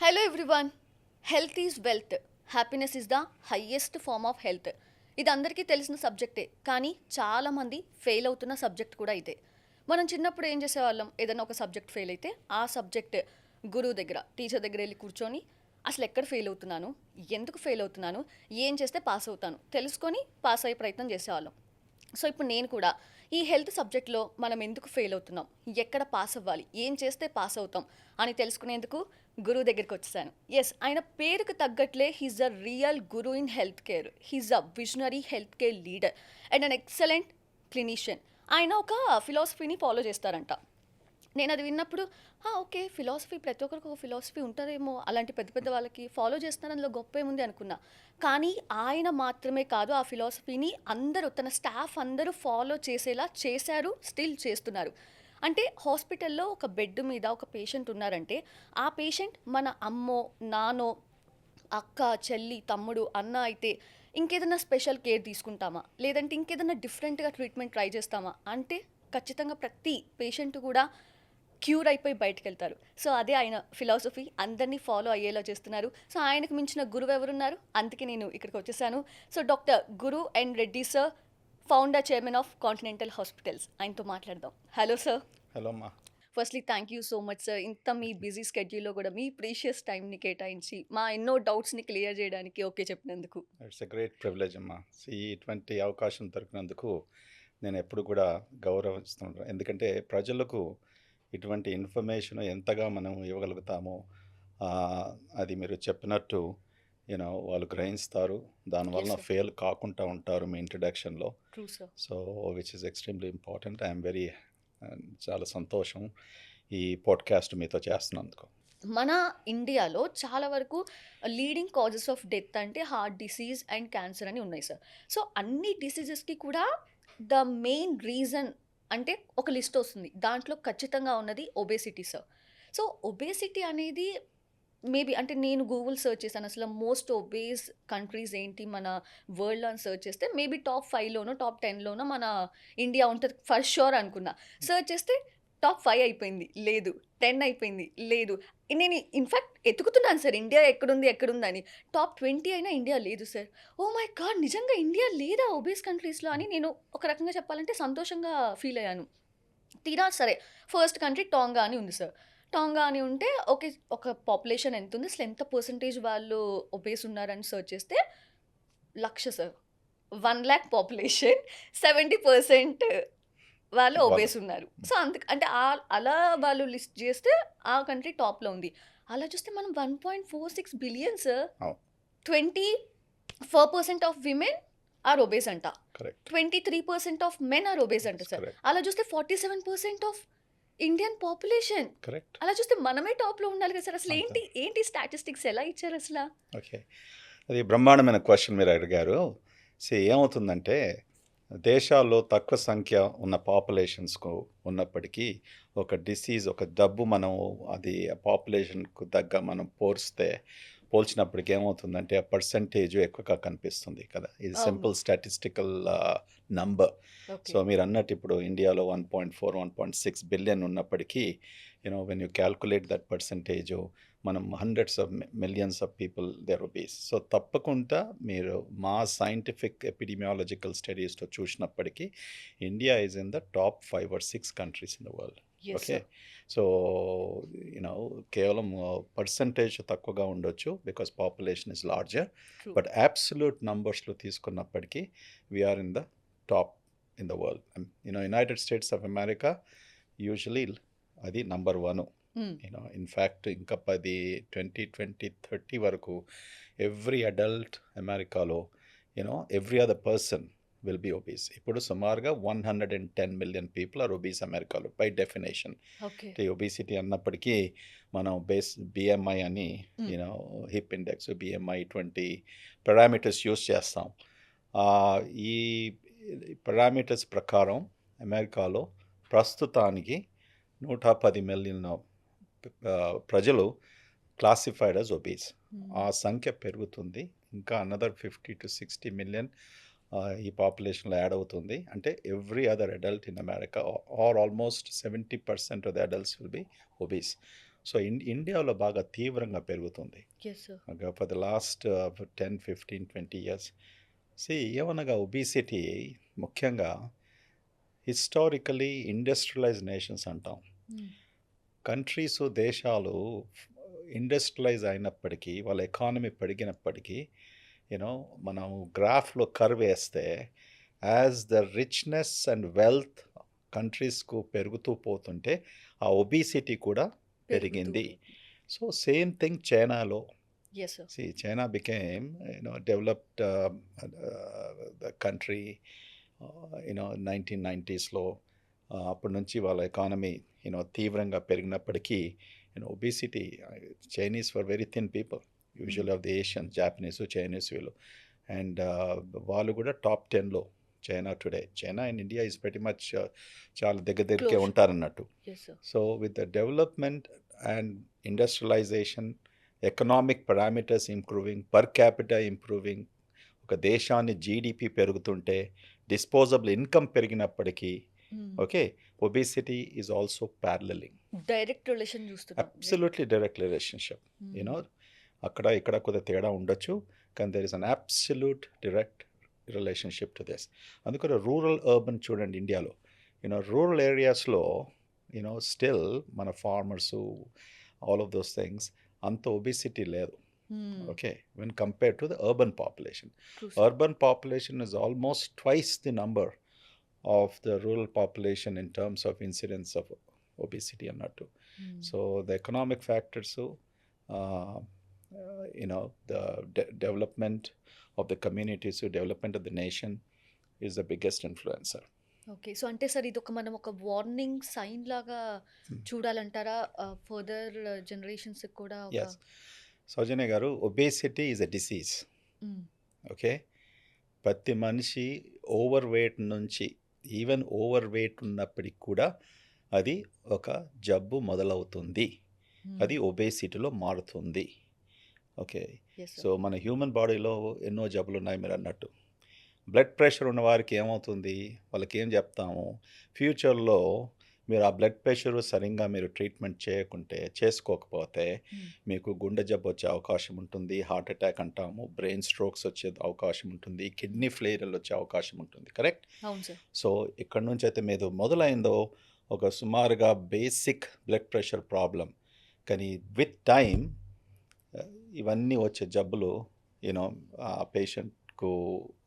Hello everyone. Health is wealth. Happiness is the highest form of health. ఇది అందరికీ తెలిసిన సబ్జెక్టే, కానీ చాలామంది ఫెయిల్ అవుతున్న సబ్జెక్ట్ కూడా ఇదే. మనం చిన్నప్పుడు ఏం చేసేవాళ్ళం? ఏదైనా ఒక సబ్జెక్ట్ ఫెయిల్ అయితే ఆ సబ్జెక్ట్ గురువు దగ్గర, టీచర్ దగ్గర వెళ్ళి కూర్చొని అసలు ఎక్కడ ఫెయిల్ అవుతున్నాను, ఎందుకు ఫెయిల్ అవుతున్నాను, ఏం చేస్తే పాస్ అవుతాను తెలుసుకొని పాస్ అయ్యే ప్రయత్నం చేసేవాళ్ళం. సో ఇప్పుడు నేను కూడా ఈ హెల్త్ సబ్జెక్ట్లో మనం ఎందుకు ఫెయిల్ అవుతున్నాం, ఎక్కడ పాస్ అవ్వాలి, ఏం చేస్తే పాస్ అవుతాం అని తెలుసుకునేందుకు గురువు దగ్గరికి వచ్చేసాను. ఎస్, ఆయన పేరుకు తగ్గట్లే he's a real guru in health care. He's a visionary health care leader and an excellent clinician. ఆయన ఒక ఫిలాసఫీని ఫాలో చేస్తారంట. నేను అది విన్నప్పుడు ఓకే, ఫిలాసఫీ ప్రతి ఒక్కరికి ఒక ఫిలాసఫీ ఉంటుందేమో, అలాంటి పెద్ద పెద్ద వాళ్ళకి ఫాలో చేస్తున్నారు, అందులో గొప్ప ఏముంది అనుకున్నా. కానీ ఆయన మాత్రమే కాదు, ఆ ఫిలాసఫీని అందరూ, తన స్టాఫ్ అందరూ ఫాలో చేసేలా చేశారు, స్టిల్ చేస్తున్నారు. అంటే హాస్పిటల్లో ఒక బెడ్ మీద ఒక పేషెంట్ ఉన్నారంటే ఆ పేషెంట్ మన అమ్మో, నానో, అక్క, చెల్లి, తమ్ముడు, అన్న అయితే ఇంకేదైనా స్పెషల్ కేర్ తీసుకుంటామా, లేదంటే ఇంకేదైనా డిఫరెంట్గా ట్రీట్మెంట్ ట్రై చేస్తామా అంటే ఖచ్చితంగా ప్రతి పేషెంట్ కూడా క్యూర్ అయిపోయి బయటకు వెళ్తారు. సో అదే ఆయన ఫిలాసఫీ, అందరినీ ఫాలో అయ్యేలా చేస్తున్నారు. సో ఆయనకు మించిన గురువు ఎవరున్నారు? అందుకే నేను ఇక్కడికి వచ్చేసాను. So doctor Guru N Reddy sir, founder chairman of Continental Hospitals, ఆయనతో మాట్లాడదాం. Hello sir. హలో అమ్మా. Firstly thank you so much sir, ఇంత మీ బిజీ స్కెడ్యూల్లో కూడా మీ ప్రీషియస్ టైంని కేటాయించి మా ఎన్నో డౌట్స్ని క్లియర్ చేయడానికి ఓకే చెప్పినందుకు. ఇట్స్ ఎ గ్రేట్ ప్రివిలేజ్ అమ్మా. ఇటువంటి అవకాశం దొరికినందుకు నేను ఎప్పుడు కూడా గౌరవిస్తున్నాను. ఎందుకంటే ప్రజలకు ఇటువంటి ఇన్ఫర్మేషన్ ఎంతగా మనం ఇవ్వగలుగుతామో ఆ, అది మీరు చెప్పినట్టు వాళ్ళు గ్రహిస్తారు. ఎస్ దానివల్ల సార్. ఫెయిల్ కాకుండా ఉంటారు మీ ఇంట్రడక్షన్లో. True sir. So which is extremely important. I'm very చాలా సంతోషం ఈ పాడ్కాస్ట్ మీతో చేస్తున్నందుకు. మన ఇండియాలో చాలా వరకు లీడింగ్ కాజెస్ ఆఫ్ డెత్ అంటే హార్ట్ డిసీజ్ అండ్ క్యాన్సర్ అని ఉన్నాయి సార్. సో అన్ని డిసీజెస్కి కూడా ద మెయిన్ రీజన్ అంటే ఒక లిస్ట్ వస్తుంది, దాంట్లో ఖచ్చితంగా ఉన్నది ఒబేసిటీ సార్. సో ఒబేసిటీ అనేది మేబీ, అంటే నేను గూగుల్ సెర్చ్ చేశాను అసలు మోస్ట్ ఒబేస్ కంట్రీస్ ఏంటి మన వరల్డ్లో అని సెర్చ్ చేస్తే మేబీ టాప్ 5లోనో టాప్ 10లోనో మన ఇండియా ఉంటుంది ఫర్ షూర్ అనుకున్నా. సెర్చ్ చేస్తే టాప్ 5 అయిపోయింది, లేదు. 10 అయిపోయింది, లేదు. నేను ఇన్ఫాక్ట్ ఎతుకుతున్నాను సార్, ఇండియా ఎక్కడుంది ఎక్కడుందని. టాప్ 20 అయినా ఇండియా లేదు సార్. ఓ మై గాడ్, నిజంగా ఇండియా లేదా ఒబేస్ కంట్రీస్లో అని నేను ఒక రకంగా చెప్పాలంటే సంతోషంగా ఫీల్ అయ్యాను. తీరా సరే, ఫస్ట్ కంట్రీ టోంగా అని ఉంది సార్. టోంగా అని ఉంటే ఓకే, ఒక పాపులేషన్ ఎంత ఉంది, అసలు ఎంత పర్సంటేజ్ వాళ్ళు ఒబేస్ ఉన్నారని సెర్చ్ చేస్తే 1,00,000 సార్. 1,00,000 పాపులేషన్, 70% వాళ్ళు వాళ్ళు ఒబేస్ ఉన్నారు. సో అంటే అలా వాళ్ళు లిస్ట్ చేస్తే ఆ కంట్రీ టాప్‌లో ఉంది. అలా చూస్తే మనం 1.46 బిలియన్ సార్. అవును. 24% ఆఫ్ విమెన్ ఆర్ ఒబేస్ అంట. Correct. 23% of men are obese అంట సార్. కరెక్ట్. అలా చూస్తే 47% ఆఫ్ ఇండియన్ పాపులేషన్. కరెక్ట్. అలా చూస్తే మనమే టాప్‌లో ఉండాలి కదా సార్. అసలు అంతే. ఏంటి స్టాటిస్టిక్స్ ఎలా ఇచ్చారు అసల? ఓకే. అది బ్రహ్మాండమైన క్వశ్చన్ మీరు అడిగారు. ఏమవుతుందంటే దేశాల్లో తక్కువ సంఖ్య ఉన్న పాపులేషన్స్కు ఉన్నప్పటికీ ఒక డిసీజ్, ఒక జబ్బు మనం అది పాపులేషన్కు తగ్గ మనం పోల్చినప్పటికి ఏమవుతుందంటే ఆ పర్సంటేజ్ ఎక్కువగా కనిపిస్తుంది కదా. ఇది అవును. Simple statistical number. Okay. So మీరు అన్నట్టు ఇప్పుడు ఇండియాలో 1.4 1.6 బిలియన్ ఉన్నప్పటికీ when you calculate that percentage, మనం hundreds of millions of people there obese. So తప్పకుండా మీరు మా సైంటిఫిక్ ఎపిడమియాలజికల్ స్టడీస్తో చూసినప్పటికీ India is in the top 5 or 6 countries in the world. Yes okay. Sir. So కేవలం పర్సంటేజ్ తక్కువగా ఉండొచ్చు because population is larger, true. But absolute నంబర్స్లో తీసుకున్నప్పటికీ we are in the top in the world. United states of America usually అది number 1. హ్మ్. In fact ఇంకా 2030 వరకు every adult అమెరికాలో every other person will be obese. ఇప్పుడు సుమారుగా 110 మిలియన్ పీపుల్ ఆర్ ఒబీస్ అమెరికాలో బై డెఫినేషన్. ఓకే. ఒబేసిటీ అన్నప్పటికీ మనం బిఎంఐ అని Hmm. హిప్ ఇండెక్స్, బిఎంఐ ఇటువంటి పారామీటర్స్ యూస్ చేస్తాం. ఆ, ఈ పారామీటర్స్ ప్రకారం అమెరికాలో ప్రస్తుతానికి 110 మిలియన్ ప్రజలు క్లాసిఫైడ్ యాజ్ ఒబీస్. ఆ సంఖ్య పెరుగుతుంది, ఇంకా అనదర్ 50 to 60 మిలియన్ ఈ పాపులేషన్లో యాడ్ అవుతుంది. అంటే every other adult in America are almost 70% of the adults will be obese. So ఇండియాలో బాగా తీవ్రంగా పెరుగుతుంది yes sir. For the last 10, 15, 20 years. ఏమనగా ఒబిసిటీ ముఖ్యంగా హిస్టారికలీ ఇండస్ట్రియలైజ్ నేషన్స్ అంటాం. కంట్రీస్ దేశాలు ఇండస్ట్రియలైజ్ అయినప్పటికీ వాళ్ళ ఎకానమీ పెరిగినప్పటికీ యూనో మనం గ్రాఫ్లో కర్వ్ వేస్తే as the richness and wealth కంట్రీస్కు పెరుగుతూ పోతుంటే ఆ ఒబిసిటీ కూడా పెరిగింది. సో సేమ్ థింగ్ చైనాలో. Yes sir. China became, developed the country, 1990sలో. అప్పటి నుంచి వాళ్ళ ఎకానమీ తీవ్రంగా పెరిగినప్పటికీ obesity, Chinese for very thin people, usual of the Asian, Japanese, Chinese వీళ్ళు. అండ్ వాళ్ళు కూడా టాప్ 10లో China today. China and India is very much చాలా దగ్గరే Close. ఉంటారన్నట్టు. Yes sir. So with the development and industrialisation, economic parameters improving, per capita improving, ఒక దేశాన్ని GDP పెరుగుతుంటే డిస్పోజబుల్ ఇన్కమ్ పెరిగినప్పటికీ okay obesity is also paralleling. Direct relation చూస్తున్నాం. Absolutely direct relationship. అక్కడ ఇక్కడ కొద్దిగా తేడా ఉండొచ్చు, కానీ there is an absolute direct relationship to this. అందుకని రూరల్ అర్బన్ చూడండి ఇండియాలో, రూరల్ ఏరియాస్లో స్టిల్ మన farmers, all of those things అంత ఒబిసిటీ లేదు. Okay, when compared to the urban population. Urban population is almost twice the number of the rural population in terms of incidence of obesity అన్నట్టు. So the economic factors, the development of the communities, development of the nation is the biggest influencer. Okay. So అంటే sir ఇది మనం ఒక warning sign లాగా చూడాలంటారా further generations కూడా? Yes. సౌజన్య గారు, obesity is a disease. Okay, ప్రతి మనిషి ఓవర్ వెయిట్ నుంచి, ఈవెన్ ఓవర్ వెయిట్ ఉన్నప్పటికి కూడా అది ఒక జబ్బు మొదలవుతుంది, అది ఒబేసిటీలో మారుతుంది. ఓకే, సో మన హ్యూమన్ బాడీలో ఎన్నో జబ్బులు ఉన్నాయి మీరు అన్నట్టు. బ్లడ్ ప్రెషర్ ఉన్న వారికి ఏమవుతుంది, వాళ్ళకి ఏం చెప్తాము, ఫ్యూచర్లో మీరు ఆ బ్లడ్ ప్రెషర్ సరిగ్గా మీరు ట్రీట్మెంట్ చేసుకోకపోతే మీకు గుండె జబ్బు వచ్చే అవకాశం ఉంటుంది, హార్ట్ అటాక్ అంటాము, బ్రెయిన్ స్ట్రోక్స్ వచ్చే అవకాశం ఉంటుంది, కిడ్నీ ఫెయిలియర్లు వచ్చే అవకాశం ఉంటుంది. కరెక్ట్? అవును సార్. సో ఇక్కడ నుంచి అయితే మీరు మొదలైందో ఒక సుమారుగా బేసిక్ బ్లడ్ ప్రెషర్ ప్రాబ్లం, కానీ విత్ టైం ఇవన్నీ వచ్చే జబ్బులు ఆ పేషెంట్కు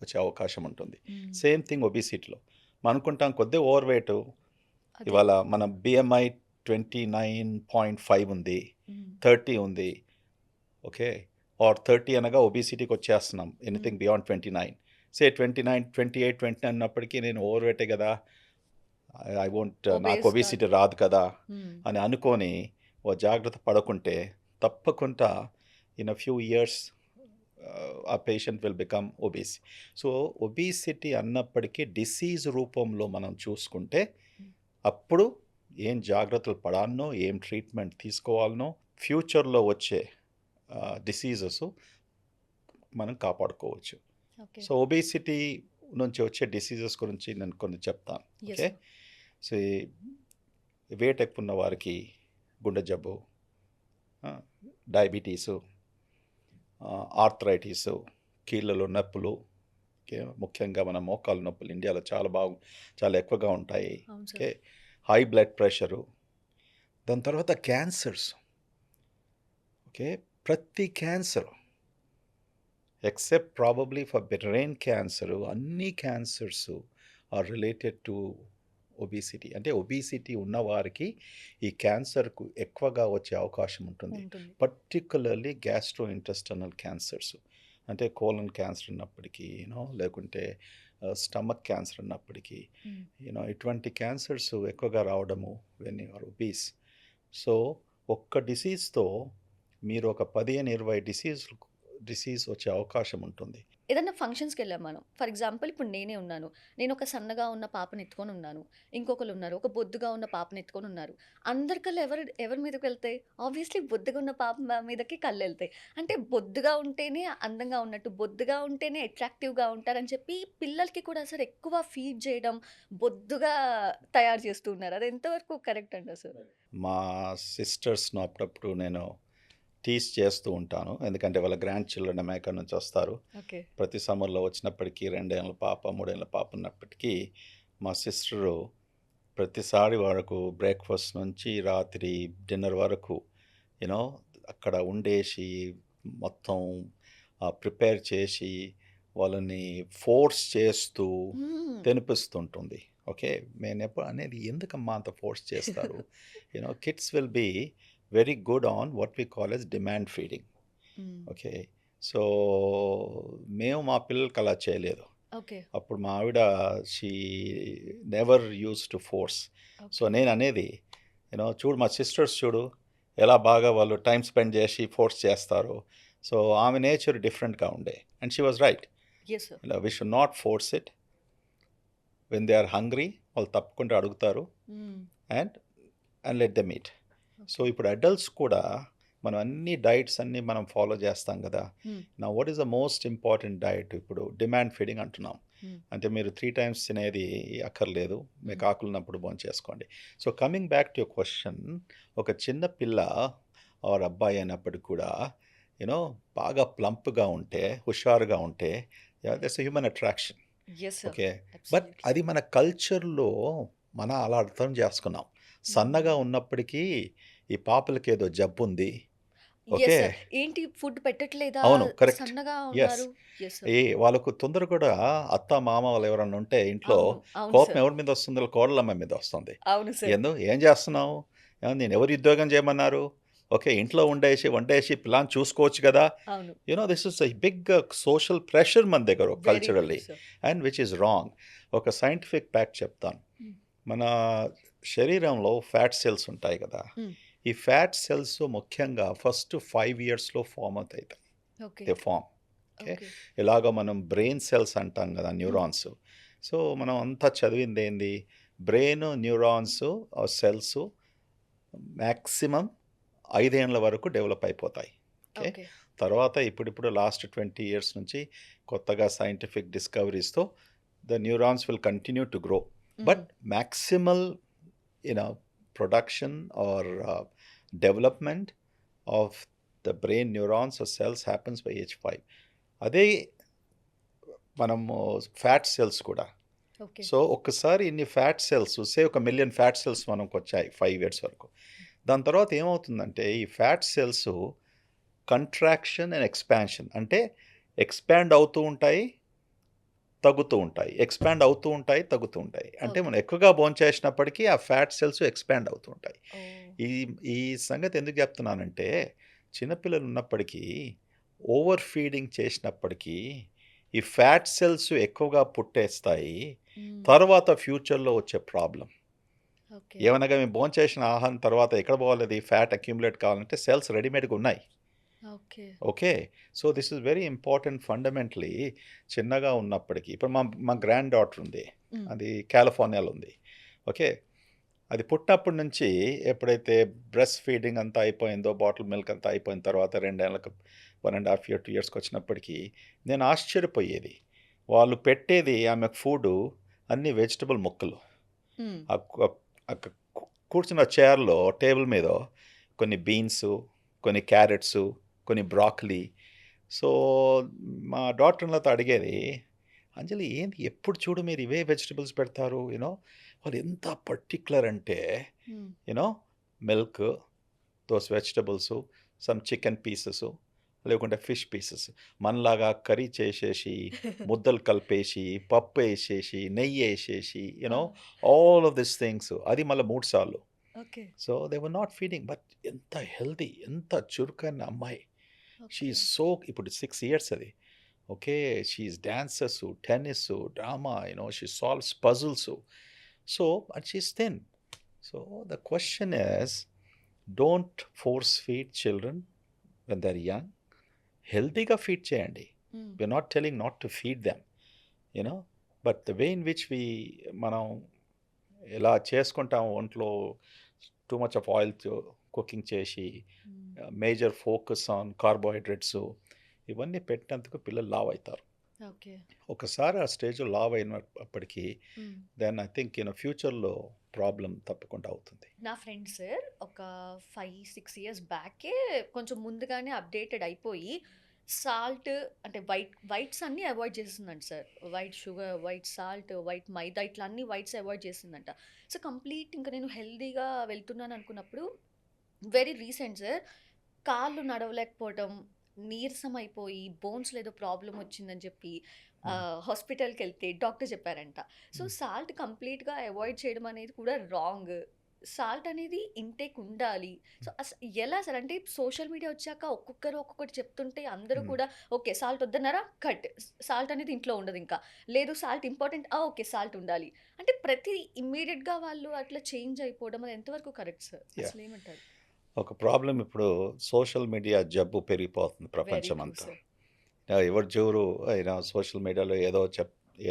వచ్చే అవకాశం ఉంటుంది. సేమ్ థింగ్ ఒబిసిటీలో. మనం అనుకుంటాం కొద్దిగా ఓవర్ వెయిట్, ఇవాళ మన బిఎంఐ 29.5 ఉంది, 30 ఉంది. ఓకే, ఆర్ 30 అనగా ఒబిసిటీకి వచ్చేస్తున్నాం. ఎనీథింగ్ బియాండ్ 29, సే 29, 28, 29 అన్నప్పటికీ నేను ఓవర్ వెయిటే కదా, ఐ వోంట్, నాకు ఒబిసిటీ రాదు కదా అని అనుకొని ఓ జాగ్రత్త పడకుంటే తప్పకుండా ఇన్ అ ఫ్యూ ఇయర్స్ ఆ patient will become obese. So obesity అన్నప్పటికీ డిసీజ్ రూపంలో మనం చూసుకుంటే అప్పుడు ఏం జాగ్రత్తలు పడాలనో, ఏం ట్రీట్మెంట్ తీసుకోవాలనో, ఫ్యూచర్లో వచ్చే డిసీజెస్ మనం కాపాడుకోవచ్చు. సో ఒబేసిటీ నుంచి వచ్చే డిసీజెస్ గురించి నేను కొన్ని చెప్తాను. ఓకే, సో వెయిట్ ఎక్కువ ఉన్న వారికి గుండె జబ్బు, డయాబెటీసు, ఆర్థరైటిసు, కీళ్ళలో నొప్పులు, ముఖ్యంగా మన మోకాలు నొప్పులు ఇండియాలో చాలా ఎక్కువగా ఉంటాయి. ఓకే, హై బ్లడ్ ప్రెషరు, దాని తర్వాత క్యాన్సర్స్. ఓకే, ప్రతి cancer except probably for brain cancer, అన్ని cancers are related to obesity. అంటే ఒబిసిటీ ఉన్నవారికి ఈ క్యాన్సర్కు ఎక్కువగా వచ్చే అవకాశం ఉంటుంది. పర్టికులర్లీ గ్యాస్ట్రో ఇంటెస్టైనల్ క్యాన్సర్స్, అంటే కోలన్ క్యాన్సర్ ఉన్నప్పటికీ లేకుంటే స్టమక్ క్యాన్సర్ ఉన్నప్పటికీ ఇటువంటి క్యాన్సర్స్ ఎక్కువగా రావడము when you are obese. So ఒక్క డిసీజ్తో మీరు ఒక 15-20 డిసీజ్ డిసీజ్ వచ్చే అవకాశం ఉంటుంది. ఏదన్నా ఫంక్షన్స్‌కి వెళ్ళాం మనం. ఫర్ ఎగ్జాంపుల్ ఇప్పుడు నేనే ఉన్నాను. నేను ఒక సన్నగా ఉన్న పాపని ఎత్తుకొని ఉన్నాను. ఇంకొకళ్ళు ఉన్నారు. ఒక బొద్దుగా ఉన్న పాపని ఎత్తుకొని ఉన్నారు. అందరి కళ్ళు ఎవరి మీదకి వెళ్తాయి? ఆబ్వియస్‌లీ బొద్దుగా ఉన్న పాప మీదకి కళ్ళెళ్తాయి. అంటే బొద్దుగా ఉంటేనే అందంగా ఉన్నట్టు, బొద్దుగా ఉంటేనే అట్రాక్టివ్‌గా ఉంటారని చెప్పి పిల్లలకి కూడా అసలు ఎక్కువ ఫీడ్ చేయడం, బొద్దుగా తయారు చేస్తూ ఉన్నారు. అది ఎంతవరకు కరెక్ట్ అండి అసలు? మా సిస్టర్స్‌ను అప్పుడప్పుడు నేను టీజ్ చేస్తూ ఉంటాను. ఎందుకంటే వాళ్ళ గ్రాండ్ చిల్డ్రన్ అమెరికా నుంచి వస్తారు. ఓకే. ప్రతి సమ్మర్‌లో వచ్చినప్పటికీ 2 ఏళ్ల పాప, 3 ఏళ్ల పాప ఉన్నప్పటికీ మా సిస్టరు ప్రతిసారి వరకు బ్రేక్‌ఫాస్ట్ నుంచి రాత్రి డిన్నర్ వరకు యూనో అక్కడ ఉండేసి మొత్తం ప్రిపేర్ చేసి వాళ్ళని ఫోర్స్ చేస్తూ హ్మ్. తినిపిస్తుంటుంది. ఓకే. నేనెప్పుడు అనేది ఎందుకమ్మా అంత ఫోర్స్ చేస్తారు? Kids will be very good on what we call as demand feeding. Hmm. Okay. So, మేము మా పిల్లలకి అలా చేయలేదు. ఓకే. అప్పుడు మా ఆవిడ she never used to force. So, okay. నేననేది చూడు మా సిస్టర్స్ చూడు ఎలా బాగా వాళ్ళు టైమ్ స్పెండ్ చేసి ఫోర్స్ చేస్తారో. సో, ఆమె నేచర్ డిఫరెంట్‌గా ఉండే. And she was right. Yes sir. We should not force it. When they are hungry వాళ్ళు తప్పకుండా అడుగుతారు. Hmm. And let them eat. So, okay. ఇప్పుడు అడల్ట్స్ కూడా మనం అన్ని డైట్స్ అన్నీ మనం ఫాలో చేస్తాం కదా! హ్మ్. నా what is the most important diet ఇప్పుడు డిమాండ్ ఫీడింగ్ అంటున్నాం. హ్మ్. అంటే మీరు 3 టైమ్స్ తినేది అక్కర్లేదు. మీకు హ్మ్. ఆకలినప్పుడు భోంచేసుకోండి. So, coming back to your question, ఒక చిన్న పిల్ల ఆర్ అబ్బాయి అయినప్పటికి కూడా యూనో బాగా ప్లంప్‌గా ఉంటే, హుషారుగా ఉంటే that's a human attraction. Yes sir. Okay. But absolutely. అది మన కల్చర్‌లో మనం అలా అర్థం చేసుకున్నాం. సన్నగా హ్మ్. ఉన్నప్పటికీ ఈ పాపలకేదో జబ్బుంది. Yes okay. సార్. ఏంటి ఫుడ్ పెట్టట్లేదా? అవును. కరెక్ట్. సన్నగా యెస్. ఉన్నారు. Yes sir. వాళ్ళకు తొందర కూడా అత్త, మామ వాళ్ళు ఎవరన్నా ఉంటే ఇంట్లో అవును. అవును కోపం సార్. ఎవరి మీద వస్తుంది? వాళ్ళ కోడలమ్మ మీద వస్తుంది. అవును సార్. ఏం చేస్తున్నావు? నేనెవరు ఉద్యోగం చేయమన్నారు? ఓకే. ఇంట్లో ఉండేసి, వండేసి పిల్లాడిని చూసుకోవచ్చు గదా! అవును. This is a big social pressure మన దగ్గర very true culturally sir. And which is wrong. ఒక సైంటిఫిక్ ఫ్యాక్ట్ చెప్తాను. హ్మ్. మన శరీరంలో ఫ్యాట్ సెల్స్ ఉంటాయి కదా! హ్మ్. ఈ ఫ్యాట్ సెల్స్ ముఖ్యంగా ఫస్ట్ 5 ఇయర్స్‌లో ఫార్మ్ అవుతాయి. Okay. They form. Okay. Okay. ఇలాగ మనం బ్రెయిన్ సెల్స్ అంటాం కదా! హ్మ్. న్యూరాన్స్. సో, మనం అంతా చదివిందేంది? బ్రెయిన్, న్యూరాన్స్ సెల్స్ మాక్సిమం 5 ఏండ్ల వరకు డెవలప్ అయిపోతాయి. ఓకే. ఓకే. తర్వాత ఇప్పుడిప్పుడు లాస్ట్ 20 ఇయర్స్ నుంచి కొత్తగా సైంటిఫిక్ డిస్కవరీస్‌తో the neurons will continue to grow. Hmm. But maximal production or development of the brain neurons or cells happens by age 5. అదే మనము ఫ్యాట్ సెల్స్ కూడా. ఓకే. సో, ఒక్కసారి ఇన్ని ఫ్యాట్ సెల్స్ ఒక మిలియన్ ఫ్యాట్ సెల్స్ మనకొచ్చాయి 5 years వరకు. దాని తర్వాత ఏమవుతుందంటే ఈ fat cells contraction and expansion అంటే ఎక్స్‌పాండ్ అవుతూ ఉంటాయి, తగ్గుతూ ఉంటాయి. ఎక్స్‌పాండ్ అవుతూ ఉంటాయి, తగ్గుతూ ఉంటాయి. అంటే ఓకే. మనం ఎక్కువగా భోంచేసినప్పటికీ ఆ ఫ్యాట్ సెల్స్ ఎక్స్‌పాండ్ అవుతూ ఉంటాయి. ఓహ్! ఈ ఈ సంగతి ఎందుకు చెప్తున్నానంటే చిన్న పిల్లలు ఉన్నప్పటికీ ఓవర్ ఫీడింగ్ చేసినప్పటికీ ఈ ఫ్యాట్ సెల్స్ ఎక్కువగా పుట్టేస్తాయి. హ్మ్. తర్వాత ఫ్యూచర్‌లో వచ్చే ప్రాబ్లమ్. ఓకే. ఏమనగా మేము భోంచేసిన ఆహారం తర్వాత ఎక్కడ పోవాలది ఫ్యాట్ అక్యుములేట్ కావాలంటే సెల్స్ రెడీమేడ్‌గా ఉన్నాయి. Okay. Okay. So, this is very important fundamentally చిన్నగా ఉన్నప్పటికీ. ఇప్పుడు మా మా గ్రాండ్ డాటర్ ఉంది. హ్మ్. అది కాలిఫోర్నియాలో ఉంది. ఓకే. అది పుట్టినప్పటి నుంచి ఎప్పుడైతే బ్రెస్ట్ ఫీడింగ్ అంతా అయిపోయిందో, బాటిల్ మిల్క్ అంతా అయిపోయిన తర్వాత 2 ఏళ్ళకి 1 ½ ఇయర్, 2 ఇయర్స్‌కి వచ్చినప్పటికి నేను ఆశ్చర్యపోయేది. వాళ్ళు పెట్టేది ఆమెకు ఫుడ్డు అన్నీ వెజిటబుల్ ముక్కలు. హ్మ్. ఆ కు ఆ కు కు కూర్చున్న చైర్‌లో టేబుల్ మీద కొన్ని బీన్సు, కొన్ని క్యారెట్సు, కొన్ని బ్రాకలీ. సో, మా డాటర్ ఇన్ లాతో అడిగేది, "అంజలి ఏంది ఎప్పుడు చూడు మీరు ఇవే వెజిటబుల్స్ పెడతారు?" వాళ్ళు ఎంత పర్టిక్యులర్ అంటే హ్మ్. You know milk, those vegetables, some chicken pieces, లేకుంటే ఫిష్ పీసెస్. మనలాగా కర్రీ చేసేసి, ముద్దలు కలిపేసి, పప్పేసేసి, నెయ్యేసేసి ఆ! All of these things. అది మళ్ళా 3 సార్లు. Okay. So, they were not feeding. But ఎంత హెల్తీ, ఎంత చురుకైన అమ్మాయి. She okay. ఈజ్ సో ఇప్పుడు 6 ఇయర్స్ అది. Okay. She is dancers, tennis, drama she solves puzzles. So, but she is thin. So, the question is don't force feed children when they're young. హెల్తీగా feed చేయండి. We're not telling not to feed them, you know, but the way in which మనం ఎలా చేసుకుంటాం ఒంట్లో too much of oil cooking చేసి major focus on carbohydrates ఇవన్నీ పెట్టినందుకు పిల్లలు లావ్ అవుతారు. ఓకే. ఒకసారి ఆ స్టేజ్లో లావ్ అయినప్పటికీ దెన్ ఐ థింక్ ఫ్యూచర్లో ప్రాబ్లం తప్పకుండా అవుతుంది. నా ఫ్రెండ్ సార్ ఒక 5-6 ఇయర్స్ బ్యాకే కొంచెం ముందుగానే అప్డేటెడ్ అయిపోయి సాల్ట్ అంటే వైట్స్ అన్నీ అవాయిడ్ చేస్తుందంట sir. White sugar, white salt, white maida ఇట్లా అన్ని వైట్స్ అవాయిడ్ చేసిందంట. సో కంప్లీట్ ఇంకా నేను హెల్తీగా వెళ్తున్నాను అనుకున్నప్పుడు వెరీ రీసెంట్ సార్ కాళ్ళు నడవలేకపోవడం, నీరసం అయిపోయి బోన్స్‌లో ఏదో ప్రాబ్లమ్ వచ్చిందని చెప్పి హాస్పిటల్‌కెళ్తే డాక్టర్ చెప్పారంట. సో సాల్ట్ కంప్లీట్‌గా అవాయిడ్ చేయడం అనేది కూడా రాంగ్. సాల్ట్ అనేది ఇంటేక్ ఉండాలి. సో ఎలా సార్ అంటే సోషల్ మీడియా వచ్చాక ఒక్కొక్కరు ఒక్కొక్కటి చెప్తుంటే అందరూ Hmm. కూడా ఓకే సాల్ట్ వద్దన్నారా కట్. సాల్ట్ అనేది ఇంట్లో ఉండదు ఇంకా. లేదు సాల్ట్ ఇంపార్టెంట్ ఓకే సాల్ట్ ఉండాలి. అంటే ప్రతి ఇమ్మీడియేట్‌గా వాళ్ళు అట్లా చేంజ్ అయిపోవడం అది ఎంతవరకు కరెక్ట్ సార్? Yeah. అసలు ఏమంటారు? ఒక ప్రాబ్లం ఇప్పుడు సోషల్ మీడియా జబ్బు పెరిగిపోతుంది వెరీ ట్రూ ప్రపంచమంతా. సార్. ఎవరి జోరు సోషల్ మీడియాలో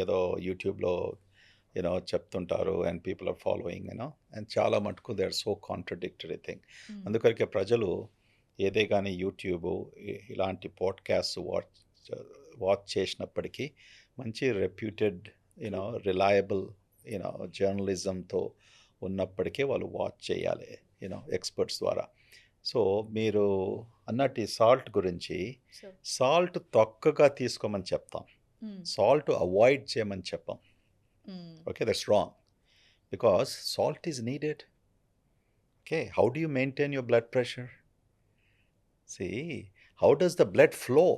ఏదో యూట్యూబ్లో చెప్తుంటారు and people are following and చాలా మటుకు they are so contradictory thing. అందుకొరకే ప్రజలు ఏదే కానీ యూట్యూబ్ ఇలాంటి పాడ్కాస్ట్ వాచ్ చేసినప్పటికీ మంచి రెప్యూటెడ్ రిలయబుల్ జర్నలిజంతో ఉన్నప్పటికీ వాళ్ళు వాచ్ చేయాలి ఎక్స్పర్ట్స్ ద్వారా. సో మీరు అన్నట్టు సాల్ట్ గురించి సో సాల్ట్ తక్కువగా తీసుకోమని చెప్తాం, సాల్ట్ అవాయిడ్ చేయమని చెప్పాం. Okay, that's wrong because salt is needed. Okay, how do you maintain your blood pressure? See, how does the blood flow?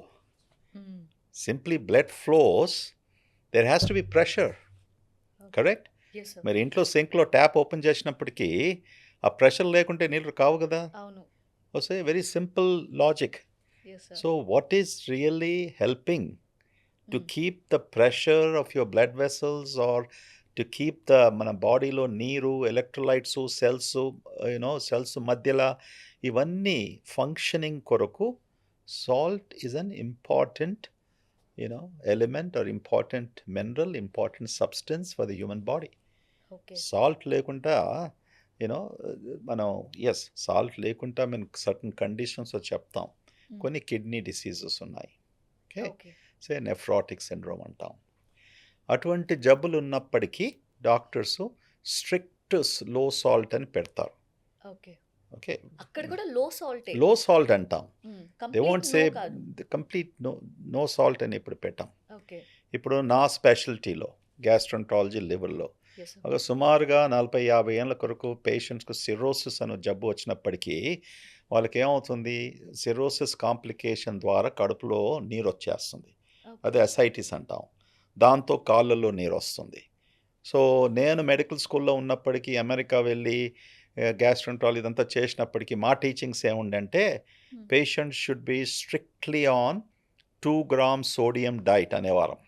Simply blood flows, there has to be pressure. Correct? Yes sir. మరి ఇంట్లో సింక్లో tap open చేసినప్పటికీ ఆ pressure లేకుంటే నీళ్ళు కావు కదా. అవును. Say very simple logic. Yes sir. So what is really helping to keep the pressure of your blood vessels or to keep the మన బాడీలో నీరు, ఎలక్ట్రోలైట్స్, సెల్స్ మధ్యలో ఇవన్నీ ఫంక్షనింగ్ కొరకు salt is an important element or important mineral, important substance for the human body. Okay. Salt లేకుండా మనం salt లేకుండా మేము సర్టన్ కండిషన్స్ చెప్తాం. కొన్ని కిడ్నీ డిసీజెస్ ఉన్నాయి, ఓకే, ఓకే. నెఫ్రాటిక్ సిండ్రోమ్ అంటాం. అటువంటి జబ్బులు ఉన్నప్పటికీ డాక్టర్స్ స్ట్రిక్ట్ లో సాల్ట్ అని పెడతారు. ఓకే. ఓకే, అక్కడ కూడా లో సాల్టే. లో సాల్ట్ అంటాం. They complete won't no say కాదు. కంప్లీట్ నో సాల్ట్ అని ఇప్పుడు పెట్టాం. ఓకే. ఇప్పుడు నా స్పెషాలిటీలో గ్యాస్ట్రంట్రాలజీ లివర్లో ఎస్ సార్. ఒక సుమారుగా 40-50 ఏళ్ళ కొరకు పేషెంట్స్కు సిరోసిస్ అనే జబ్బు వచ్చినప్పటికీ వాళ్ళకి ఏమవుతుంది, సిరోసిస్ కాంప్లికేషన్ ద్వారా కడుపులో నీరు వచ్చేస్తుంది. అదే అసైటిస్ అంటాం. దాంతో కాళ్ళల్లో నీరు వస్తుంది. సో నేను మెడికల్ స్కూల్లో ఉన్నప్పటికీ అమెరికా వెళ్ళి గ్యాస్ట్రంట్రాలజీ ఇదంతా చేసినప్పటికీ మా టీచింగ్స్ ఏముండంటే patients should be strictly on 2 grams sodium diet అనేవారం.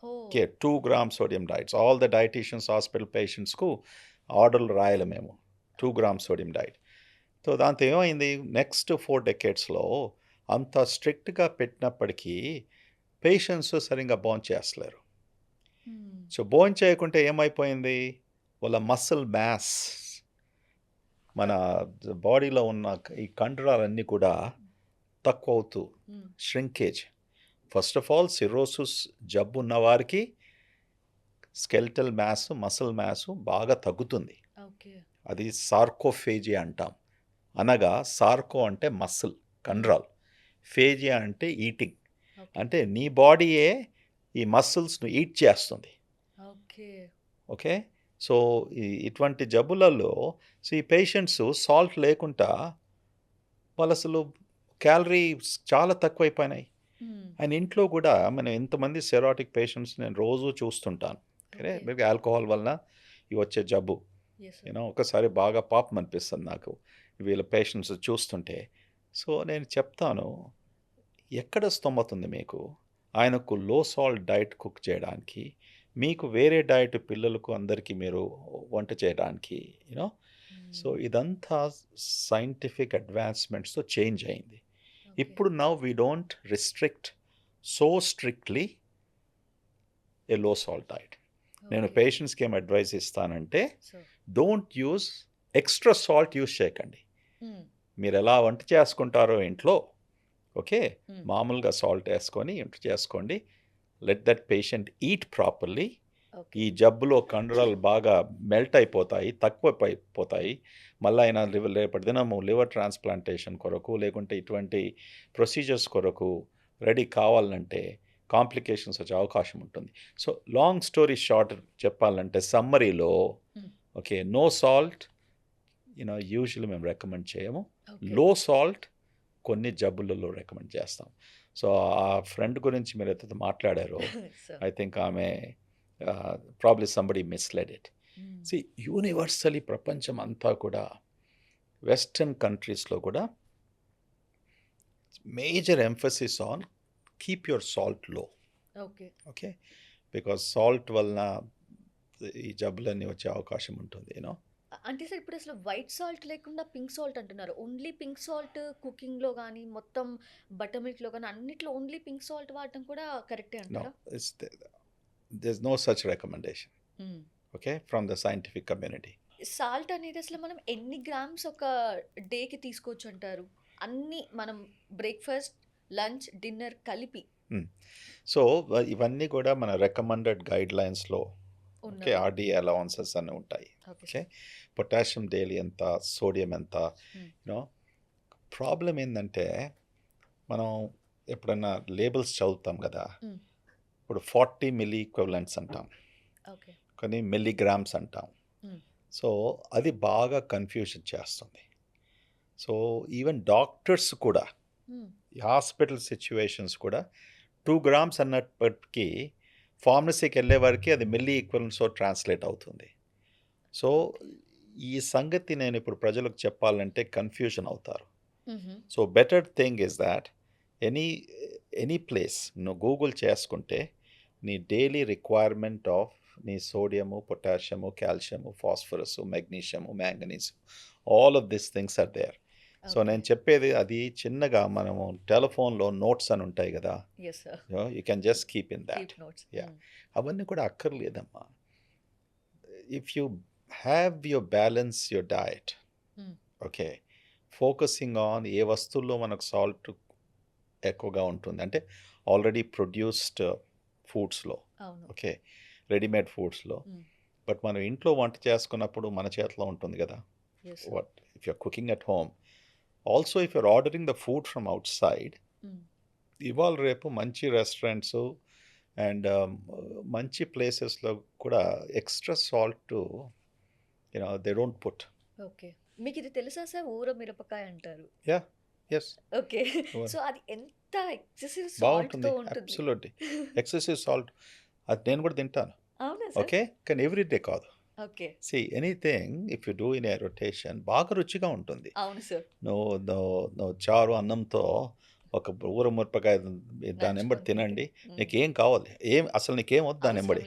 Okay, 2 grams sodium diets. All the dieticians hospital పేషెంట్స్కు ఆర్డర్లు రాయాలి మేము, 2 grams సోడియం డైట్. సో దాంతో ఏమైంది, నెక్స్ట్ 4 decadesలో అంత స్ట్రిక్ట్గా పెట్టినప్పటికీ పేషెంట్స్ సరిగ్గా భోంచేస్తలేరు. సో భోంచేయకుంటే ఏమైపోయింది, వాళ్ళ మసిల్ మ్యాస్, మన బాడీలో ఉన్న ఈ కండరాలన్నీ కూడా తక్కువ అవుతూ shrinkage. First of all cirrhosis జబ్బు ఉన్న వారికి స్కెల్టల్ మ్యాస్, మసిల్ మ్యాస్ బాగా తగ్గుతుంది. ఓకే. అది సార్కోఫేజియా అంటాం. అనగా సార్కో అంటే మసిల్, కండరాలు, ఫేజియా అంటే ఈటింగ్, అంటే నీ బాడీయే ఈ మసిల్స్ను ఈట్ చేస్తుంది. ఓకే. ఓకే, సో ఇటువంటి జబ్బులలో ఈ పేషెంట్స్ సాల్ట్ లేకుండా వాళ్ళు అసలు క్యాలరీస్ చాలా తక్కువైపోయినాయి. అండ్ ఇంట్లో కూడా మనం ఎంతమంది సెరాటిక్ పేషెంట్స్ నేను రోజు చూస్తుంటాను. ఓకే. ఆల్కహాల్ వలన ఇవి వచ్చే జబ్బు ఎస్ సార్. ఒకసారి బాగా పాపం అనిపిస్తుంది నాకు వీళ్ళ పేషెంట్స్ చూస్తుంటే. సో నేను చెప్తాను, ఎక్కడ స్తోమత ఉంది మీకు ఆయనకు లో సాల్ట్ డైట్ కుక్ చేయడానికి, మీకు వేరే డైట్ పిల్లలకు అందరికీ మీరు వంట చేయడానికి సో ఇదంతా సైంటిఫిక్ అడ్వాన్స్మెంట్స్తో చేంజ్ అయింది. ఇప్పుడు now we don't restrict so strictly a low salt diet. నేను పేషెంట్స్కి ఏం అడ్వైస్ ఇస్తానంటే don't use extra salt use చేయకండి. మీరు ఎలా వంట చేసుకుంటారో ఇంట్లో ఓకే మామూలుగా సాల్ట్ వేసుకొని వంట చేసుకోండి. Let that patient eat properly. ఈ జబ్బులో కండరాలు బాగా మెల్ట్ అయిపోతాయి, తక్కువ అయిపోతాయి. మళ్ళీ ఆయన రేపటి దినము లివర్ ట్రాన్స్ప్లాంటేషన్ కొరకు లేకుంటే ఇటువంటి ప్రొసీజర్స్ కొరకు రెడీ కావాలంటే కాంప్లికేషన్స్ వచ్చే అవకాశం ఉంటుంది. సో లాంగ్ స్టోరీ షార్ట్ చెప్పాలంటే సమ్మరీలో ఓకే నో సాల్ట్ యూజువల్లీ మేము రికమెండ్ చేయము. లో సాల్ట్ కొన్ని జబ్బులలో రికమెండ్ చేస్తాం. సో ఆ ఫ్రెండ్ గురించి మీరు అయితే మాట్లాడారో ఐ థింక్ ఆమె probably somebody misled it. See universally ప్రపంచం అంతా కూడా వెస్టర్న్ కంట్రీస్లో కూడా major emphasis on keep your salt low. Okay because salt వలన ఈ జబ్బులన్నీ వచ్చే అవకాశం ఉంటుంది. అంటే సార్ ఇప్పుడు అసలు వైట్ సాల్ట్ లేకుండా పింక్ సాల్ట్ అంటున్నారు. ఓన్లీ పింక్ సాల్ట్ కుకింగ్లో కానీ మొత్తం బటర్ మిల్క్లో కానీ అన్నిట్లో ఓన్లీ పింక్ సాల్ట్ వాడటం కూడా కరెక్టే అంటారా? there's no such recommendation okay from the scientific community. Salt అనేది అసలు మనం ఎన్ని గ్రామ్స్ ఒక డేకి తీసుకోవచ్చు అంటారు? అన్ని మనం బ్రేక్ఫాస్ట్ లంచ్ డిన్నర్ కలిపి. సో ఇవన్నీ కూడా మన రికమెండెడ్ గైడ్ లైన్స్లో ఓకే ఆర్డీ అలవెన్సెస్ అన్నీ ఉంటాయి. ఓకే పొటాషియం డైలీ ఎంత, సోడియం ఎంత. ప్రాబ్లం ఏంటంటే మనం ఎప్పుడన్నా లేబుల్స్ చదువుతాం కదా, ఇప్పుడు 40 మిల్లీ ఈక్వివలెంట్స్ అంటాం, కొన్ని మిల్లీగ్రామ్స్ అంటాం. సో అది బాగా కన్ఫ్యూజన్ చేస్తుంది. సో ఈవెన్ డాక్టర్స్ కూడా హాస్పిటల్ సిచ్యువేషన్స్ కూడా 2 grams అన్నప్పటికీ ఫార్మసీకి వెళ్ళే వరకు అది మిల్లీ ఈక్వలెంట్స్లో ట్రాన్స్లేట్ అవుతుంది. సో ఈ సంగతి నేను ఇప్పుడు ప్రజలకు చెప్పాలంటే కన్ఫ్యూజన్ అవుతారు. So better thing is that any place నువ్వు గూగుల్ చేసుకుంటే నీ డైలీ రిక్వైర్మెంట్ ఆఫ్ నీ sodium, potassium, calcium, phosphorus, magnesium, manganese, all of this things are there. So నేను చెప్పేది అది చిన్నగా మనము టెలిఫోన్లో నోట్స్ అని ఉంటాయి కదా, you can just keep in that. అవన్నీ కూడా అక్కర్లేదమ్మా. If you have your balance your diet okay focusing on ఏ వస్తువుల్లో మనకు సాల్ట్ ఎక్కువగా ఉంటుంది అంటే ఆల్రెడీ ప్రొడ్యూస్డ్ ఫుడ్స్లో ఓకే రెడీమేడ్ ఫుడ్స్లో. బట్ మనం ఇంట్లో వంట చేసుకున్నప్పుడు మన చేతిలో ఉంటుంది కదా. What if you're cooking at home, also if you're ordering the food from outside, ఇవాళ రేపు మంచి రెస్టారెంట్స్ అండ్ మంచి ప్లేసెస్లో కూడా extra salt they don't put. Okay మీకు ఇది తెలుసా సార్, ఊర మిరపకాయ అంటారు? యా ఎస్ ఓకే సో అది ఎంత ఎక్సెసివ్ బాగుంటుంది. అబ్సల్యూట్లీ ఎక్సెసివ్ సాల్ట్ అది నేను కూడా తింటాను. ఓకే కానీ ఎవ్రీడే కాదు. Okay see anything if you do in a rotation బాగా రుచిగా ఉంటుంది. అవును సార్. నువ్వు చారు అన్నంతో ఒక ఊర మిరపకాయ దాని వెంబడి తినండి. నీకేం కావాలి, అసలు నీకేం వద్దు దాని వెంబడి.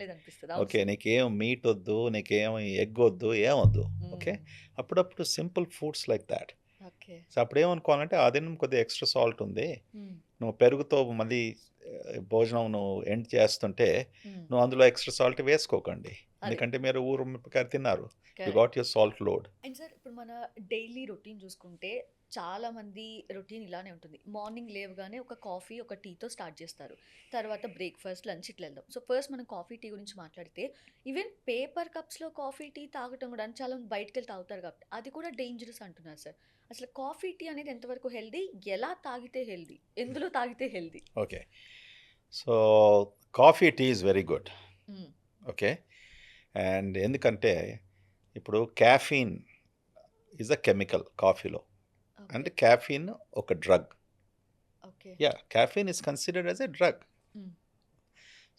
ఓకే నీకేం మీట్ వద్దు, నీకేం ఎగ్ వద్దు, ఏం వద్దు. ఓకే అప్పుడప్పుడు simple foods like that. So అప్పుడు ఏమనుకోవాలంటే అదే కొద్దిగా ఎక్స్ట్రా సాల్ట్ ఉంది, నువ్వు పెరుగుతో మళ్ళీ భోజనం నువ్వు ఎండ్ చేస్తుంటే నువ్వు అందులో ఎక్స్ట్రా సాల్ట్ వేసుకోకండి, ఎందుకంటే మీరు ఊరు మిరపకాయ తిన్నారు, you got your salt load. And sir ఇప్పుడు మన డైలీ రొటీన్ చూసుకుంటే చాలా మంది రొటీన్ ఇలానే ఉంటుంది. మార్నింగ్ లేవగానే ఒక కాఫీ ఒక టీతో స్టార్ట్ చేస్తారు, తర్వాత బ్రేక్ఫాస్ట్ లంచ్ ఇట్లా వెళ్దాం. సో ఫస్ట్ మనం కాఫీ టీ గురించి మాట్లాడితే ఈవెన్ పేపర్ కప్స్లో కాఫీ టీ తాగటం కూడా చాలా మంది బయటకు వెళ్ళి తాగుతారు కాబట్టి అది కూడా డేంజరస్ అంటున్నారు సార్. అసలు కాఫీ టీ అనేది ఎంతవరకు హెల్దీ, ఎలా తాగితే హెల్దీ, ఎందులో తాగితే healthy? Okay so coffee tea is very good. Okay and ఎందుకంటే ఇప్పుడు క్యాఫీన్ ఈజ్ అ కెమికల్ కాఫీలో, అంటే క్యాఫీన్ ఒక drug. Yeah caffeine is considered as a drug.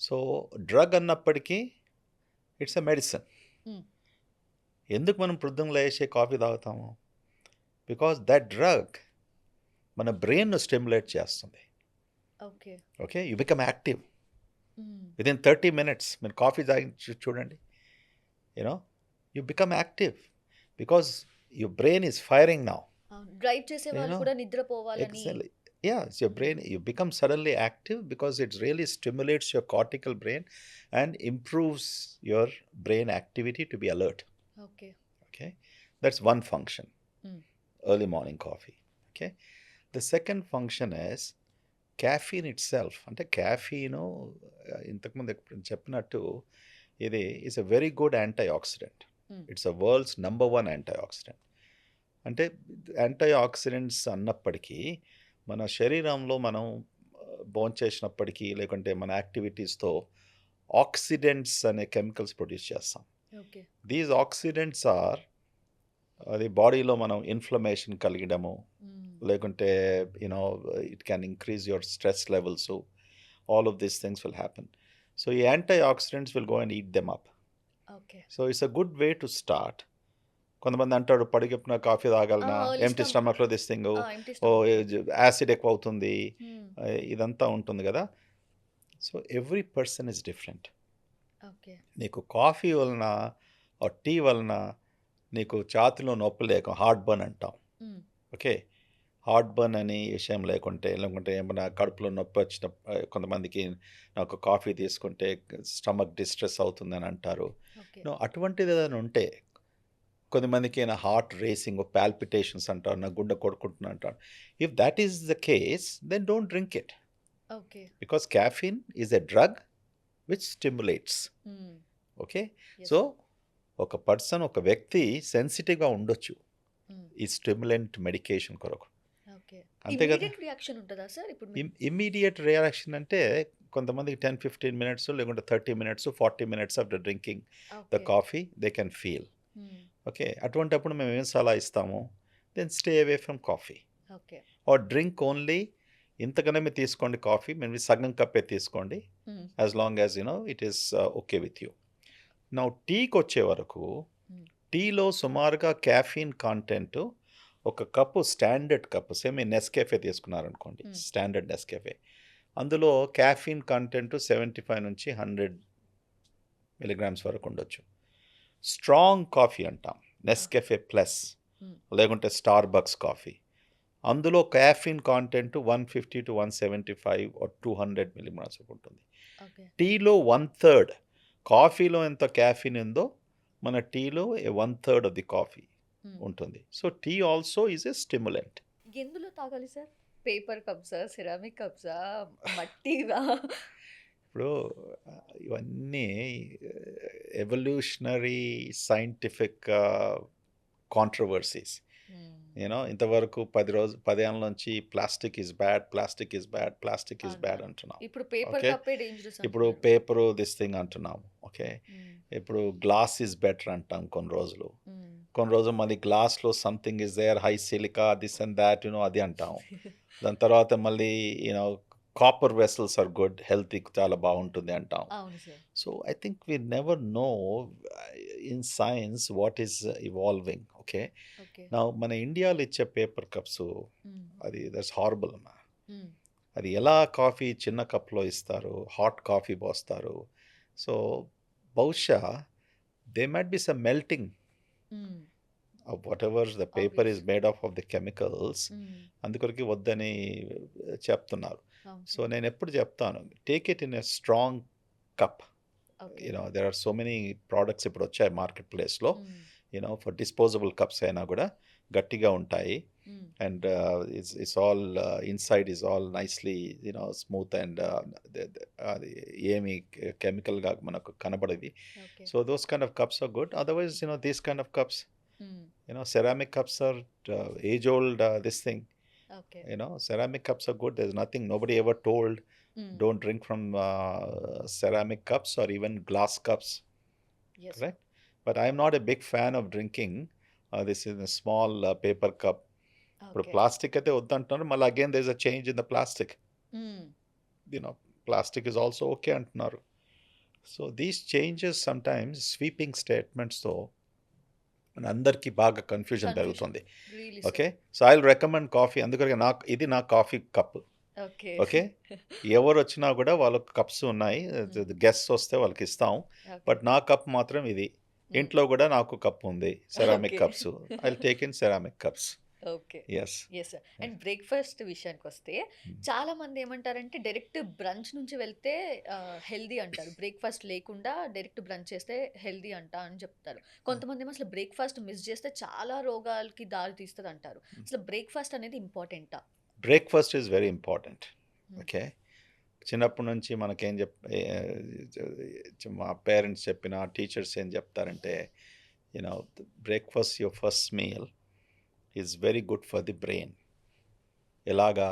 So drug అన్నప్పటికీ ఇట్స్ ఎ మెడిసిన్. ఎందుకు మనం పొద్దున్న లేచే కాఫీ తాగుతాము? బికాస్ దట్ డ్రగ్ మన బ్రెయిన్ను స్టిమ్యులేట్ చేస్తుంది. Okay you become active within 30 minutes. మీరు కాఫీ తాగి చూడండి, you become active because your brain is firing now. Drive చేసే వాళ్ళు కూడా నిద్రపోవాలని Yeah, it's your brain, you become suddenly active because it really stimulates your cortical brain and improves your brain activity to be alert. Okay. Okay, that's one function, హ్మ్. early morning coffee. Okay, the second function is caffeine itself. అంటే caffeine ఇంతకుముందు చెప్పినట్టు ఇది is a very good antioxidant. హ్మ్. It's a world's number one antioxidant. అంటే antioxidants అన్నప్పటికీ మన శరీరంలో మనం భోంచేసినప్పటికీ లేకుంటే మన యాక్టివిటీస్తో ఆక్సిడెంట్స్ అనే కెమికల్స్ ప్రొడ్యూస్ చేస్తాం. ఓకే. దీస్ ఆక్సిడెంట్స్ ఆర్ అది బాడీలో మనం ఇన్ఫ్లమేషన్ కలిగడము హ్మ్. లేకుంటే you know it can increase your stress levels, all of these things will happen. So ఈ antioxidants will go and eat them up. Okay. So it's a good way to start. కొంతమంది అంటాడు పడిగెప్పిన coffee తాగలనా, early empty స్టమక్లో this thing, empty oh stomach. Acid ఎక్కువ అవుతుంది, హ్మ్. ఇదంతా ఉంటుంది కదా. So every person is different. Okay. నీకు కాఫీ వలన టీ వలన నీకు ఛాతిలో నొప్పి లేక హార్ట్ బర్న్ అంటాం. హ్మ్. ఓకే, హార్ట్ బర్న్ అని విషయం లేకుంటే ఏమైనా కడుపులో నొప్పి వచ్చిన కొంతమందికి నాకు కాఫీ తీసుకుంటే స్టమక్ డిస్ట్రెస్ అవుతుందని అంటారు. ఓకే. అటువంటిది ఏదైనా ఉంటే కొంతమందికి నా హార్ట్ రేసింగ్ పాల్పిటేషన్స్ అంటారు, నా గుండె కొడుకుంటున్నా అంటారు. If that is the case then don't drink it okay. Because caffeine is a drug which stimulates. Hmm. Okay, Yes. So ఒక వ్యక్తి సెన్సిటివ్గా ఉండొచ్చు హ్మ్. ఈ స్టిమ్యులెంట్ మెడికేషన్ కొరకు. ఓకే. అంతే కదా. ఇమ్మీడియేట్ రియాక్షన్ ఉంటదా సార్ ఇప్పుడు ఇమ్మీడియట్ రియాక్షన్ అంటే కొంతమందికి 10-15 మినిట్స్ లేకుంటే 30 minutes 40 minutes after drinking the okay. Coffee they can feel. Hmm. Okay, అటువంటప్పుడు మేము ఏం సలహా ఇస్తాము, then stay away from coffee okay. Or drink only ఇంతకనే మీరు తీసుకోండి కాఫీ, మేము సగం కప్పే తీసుకోండి, hmm. As long as it is okay with you. నా టీకి వచ్చే వరకు Hmm. టీలో సుమారుగా క్యాఫీన్ కాంటెంట్ ఒక cup standard cup same Nescafe తీసుకున్నారనుకోండి, స్టాండర్డ్ నెస్కేఫే, అందులో క్యాఫీన్ కంటెంట్ 75 నుంచి 100 మిలీగ్రామ్స్ వరకు ఉండొచ్చు. స్ట్రాంగ్ కాఫీ అంటాం నెస్కెఫే ప్లస్ లేకుంటే స్టార్ బక్స్ కాఫీ, అందులో caffeine content 150 to 175 or 200 milligrams ఉంటుంది. ఓకే. టీలో 1/3, కాఫీలో ఎంత క్యాఫీన్ ఉందో మన టీలో 1/3 ఆఫ్ ది కాఫీ ఉంటుంది. So tea also is a stimulant. ఎందులో తాగాలి సార్? పేపర్ కప్సా, సిరామిక్ కప్సా, మట్టివా? ఇప్పుడు ఇవన్నీ ఎవల్యూషనరీ సైంటిఫిక్ కాంట్రవర్సీస్. ఇంతవరకు 10 ఏళ్ళ నుంచి plastic is bad, plastic is bad, plastic is bad అంటున్నాం. ఇప్పుడు పేపర్ Okay. కప్పే డేంజరస్ ఇప్పుడు పేపరు దిస్ థింగ్ అంటున్నాం. ఓకే, ఇప్పుడు గ్లాస్ ఈజ్ బెటర్ అంటాం కొన్ని రోజులు మళ్ళీ గ్లాస్లో something is there, high silica this and that అది అంటాం. దాని తర్వాత మళ్ళీ కాపర్ వెసల్స్ ఆర్ గుడ్, హెల్త్కి చాలా బాగుంటుంది అంటాం. అవును sir. So I think we never know in science what is evolving. Okay, okay. నా మన ఇండియాలో ఇచ్చే పేపర్ కప్స్ అది దట్స్ హారబుల్ అమ్మా. అది ఎలా కాఫీ చిన్న కప్లో ఇస్తారు, హాట్ కాఫీ పోస్తారు. సో బహుశా they might be some melting of whatever the paper is made of the chemicals, అందుకొరకు వద్దని చెప్తున్నారు. సో నేను ఎప్పుడు చెప్తాను, take it in a strong cup. There are so many products ఇప్పుడు వచ్చాయి మార్కెట్ ప్లేస్లో, ఫర్ డిస్పోజబుల్ కప్స్ అయినా కూడా గట్టిగా ఉంటాయి. And it's all inside is all nicely smooth and అది ఏమి కెమికల్గా మనకు కనబడేవి. So those kind of cups are good. Otherwise these kind of cups, ceramic cups are age old this thing. Okay. Ceramic cups are good. There's nothing, nobody ever told don't drink from ceramic cups or even glass cups. Yes. Correct. But I'm not a big fan of drinking this in a small paper cup. ఇప్పుడు plastic అయితే వద్దంటున్నారు, మళ్ళీ again there is a change in the plastic. Plastic is also okay అంటున్నారు. So these changes sometimes sweeping స్టేట్మెంట్స్తో అందరికీ బాగా confusion పెరుగుతుంది. Okay, so I will recommend coffee. అందుకని ఇది నా కాఫీ కప్. ఓకే, ఎవరు వచ్చినా కూడా వాళ్ళకి కప్స్ ఉన్నాయి, గెస్ట్స్ వస్తే వాళ్ళకి ఇస్తాం. బట్ నా కప్ మాత్రం ఇది. ఇంట్లో కూడా నాకు కప్ ఉంది, ceramic cups. I will take in ceramic cups. Okay. Yes. Yes sir. And breakfast విషయానికొస్తే చాలా మంది ఏమంటారంటే డైరెక్ట్ బ్రంచ్ నుంచి వెళ్తే హెల్తీ అంటారు. బ్రేక్‌ఫాస్ట్ లేకుండా డైరెక్ట్ బ్రంచ్ చేస్తే హెల్తీ అంట అని చెప్తారు. కొంతమందేమో అసలు బ్రేక్‌ఫాస్ట్ మిస్ చేస్తే చాలా రోగాలకి దారి తీస్తదంటారు. అసలు బ్రేక్‌ఫాస్ట్ అనేది ఇంపార్టెంటా? Breakfast is very important. Hmm. Okay. చిన్నప్పటి నుంచి మనకేం మా పేరెంట్స్ చెప్పిన టీచర్స్ ఏం చెప్తారంటే breakfast your first meal is very good for the brain. ఎలాగా?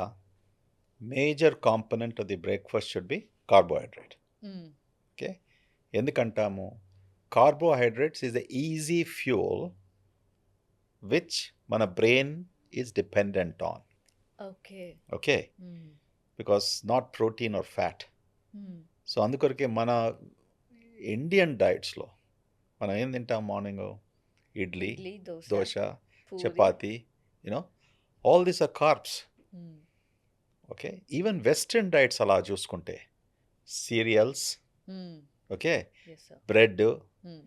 Major component of the breakfast should be carbohydrate. Hmm. Okay. ఎందుకంటాము? Carbohydrates is the easy fuel which మన brain is dependent on. Okay. Okay. Hmm. Because not protein or fat. Hmm. So అందుకొరకే మన Indian డైట్స్లో మనం ఏం తింటాం? Morning idli, idli, dosa, dosa, puri. Chapati, all these are carbs. Hmm. Okay. Even western diets అలా చూసుకుంటే cereals, hmm. Okay, yes sir. Bread, hmm.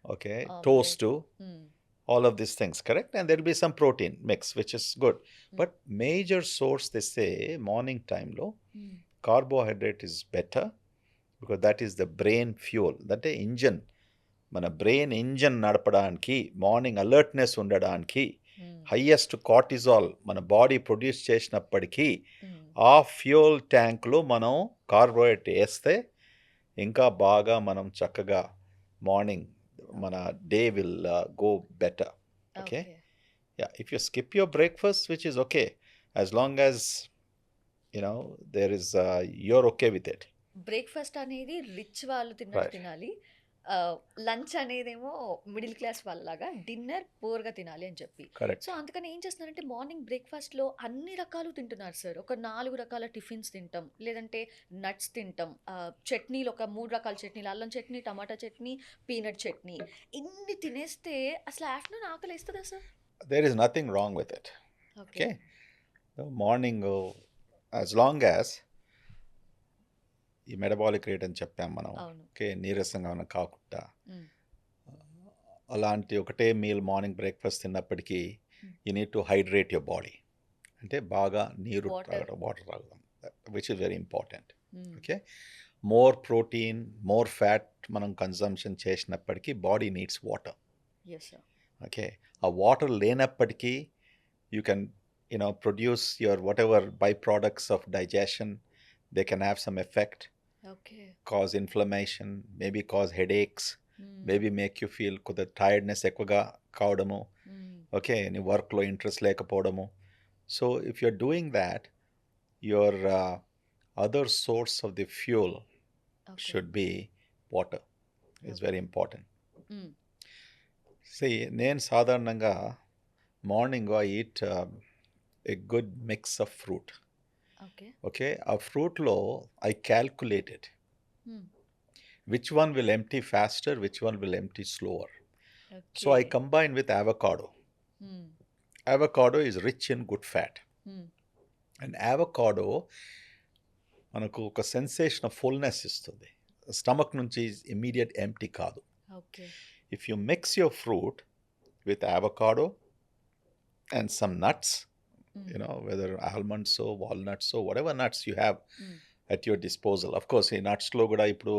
Okay, omelette. Toast, hmm. all of these things, correct? And there will be some protein mix, which is good. Mm. But major source, they say, morning time low, హ్మ్. carbohydrate is better because that is the brain fuel. That is engine. మన brain engine నడపడానికి, morning alertness ఉండడానికి, హ్మ్. Highest cortisol మన body produce చేసినప్పటికీ హ్మ్. ఆ fuel ట్యాంక్లో మనం కార్బోహైడ్రేట్ వేస్తే ఇంకా బాగా మనం చక్కగా మార్నింగ్ మన day will go better. Okay. Okay. Yeah, if you skip your breakfast, which is okay, as long as there is you're okay with it. Breakfast అనేది రిచ్ వాళ్ళు తిన్నట్టు Right. తినాలి. లంచ్ అనేదేమో మిడిల్ క్లాస్ వాళ్ళలాగా, dinner పూర్‌గా తినాలి అని చెప్పి. Correct. So, అందుకని ఏం చేస్తున్నారంటే మార్నింగ్ బ్రేక్‌ఫాస్ట్‌లో అన్ని రకాలు తింటున్నారు సార్. ఒక 4 రకాల టిఫిన్స్ తింటాం. లేదంటే నట్స్ తింటాం. చట్నీలు ఒక 3 రకాల చట్నీలు. అల్లం చట్నీ, టమాటా చట్నీ, పీనట్ చట్నీ. ఇన్ని తినేస్తే అసలు ఆఫ్టర్‌నూన్ ఆకలేస్తదా sir? There is nothing wrong with it. Okay. Okay. The morning, as long as ఈ మెటబాలిక్ రేట్ అని చెప్పాం మనం. అవును. ఓకే. నీరసంగా ఉన్న కాకుండా హ్మ్. అలాంటి ఒకటే మీల్ మార్నింగ్ బ్రేక్ఫాస్ట్ తిన్నప్పటికీ హ్మ్. You need to hydrate your body. అంటే బాగా నీరు వాటర్. తాగడం, వాటర్ తాగడం, which is very important. Hmm. Okay. More protein, more fat మనం కన్సంప్షన్ చేసినప్పటికీ body needs water. Yes sir. Okay. ఆ వాటర్ లేనప్పటికీ you can produce your what ever by products of digestion. They can have some effect, okay. Cause inflammation, maybe cause headaches, హ్మ్. Maybe make you feel కొద్దిగా tiredness ఎక్కువగా కావడము. హ్మ్. Okay. నీ వర్క్లో interest లేకపోవడము. So if you're doing that, your other source of the fuel okay. Should be water. Is okay. Very important. Hmm. నేను సాధారణంగా morning I eat a good mix of fruit. Okay. Okay. ఆ ఫ్రూట్లో I calculated hmm. which one will empty faster, which one will empty slower. So okay. I combine with avocado. హ్మ్. Avocado is rich in good fat. హ్మ్. And avocado మనకు ఒక sensation of fullness ఇస్తుంది. Stomach నుంచి immediate empty కాదు. Okay. If you mix your fruit with avocado and some nuts, హ్మ్. whether almonds or walnuts or whatever nuts you have హ్మ్. at your disposal. Of course, ఈ నట్స్లో కూడా ఇప్పుడు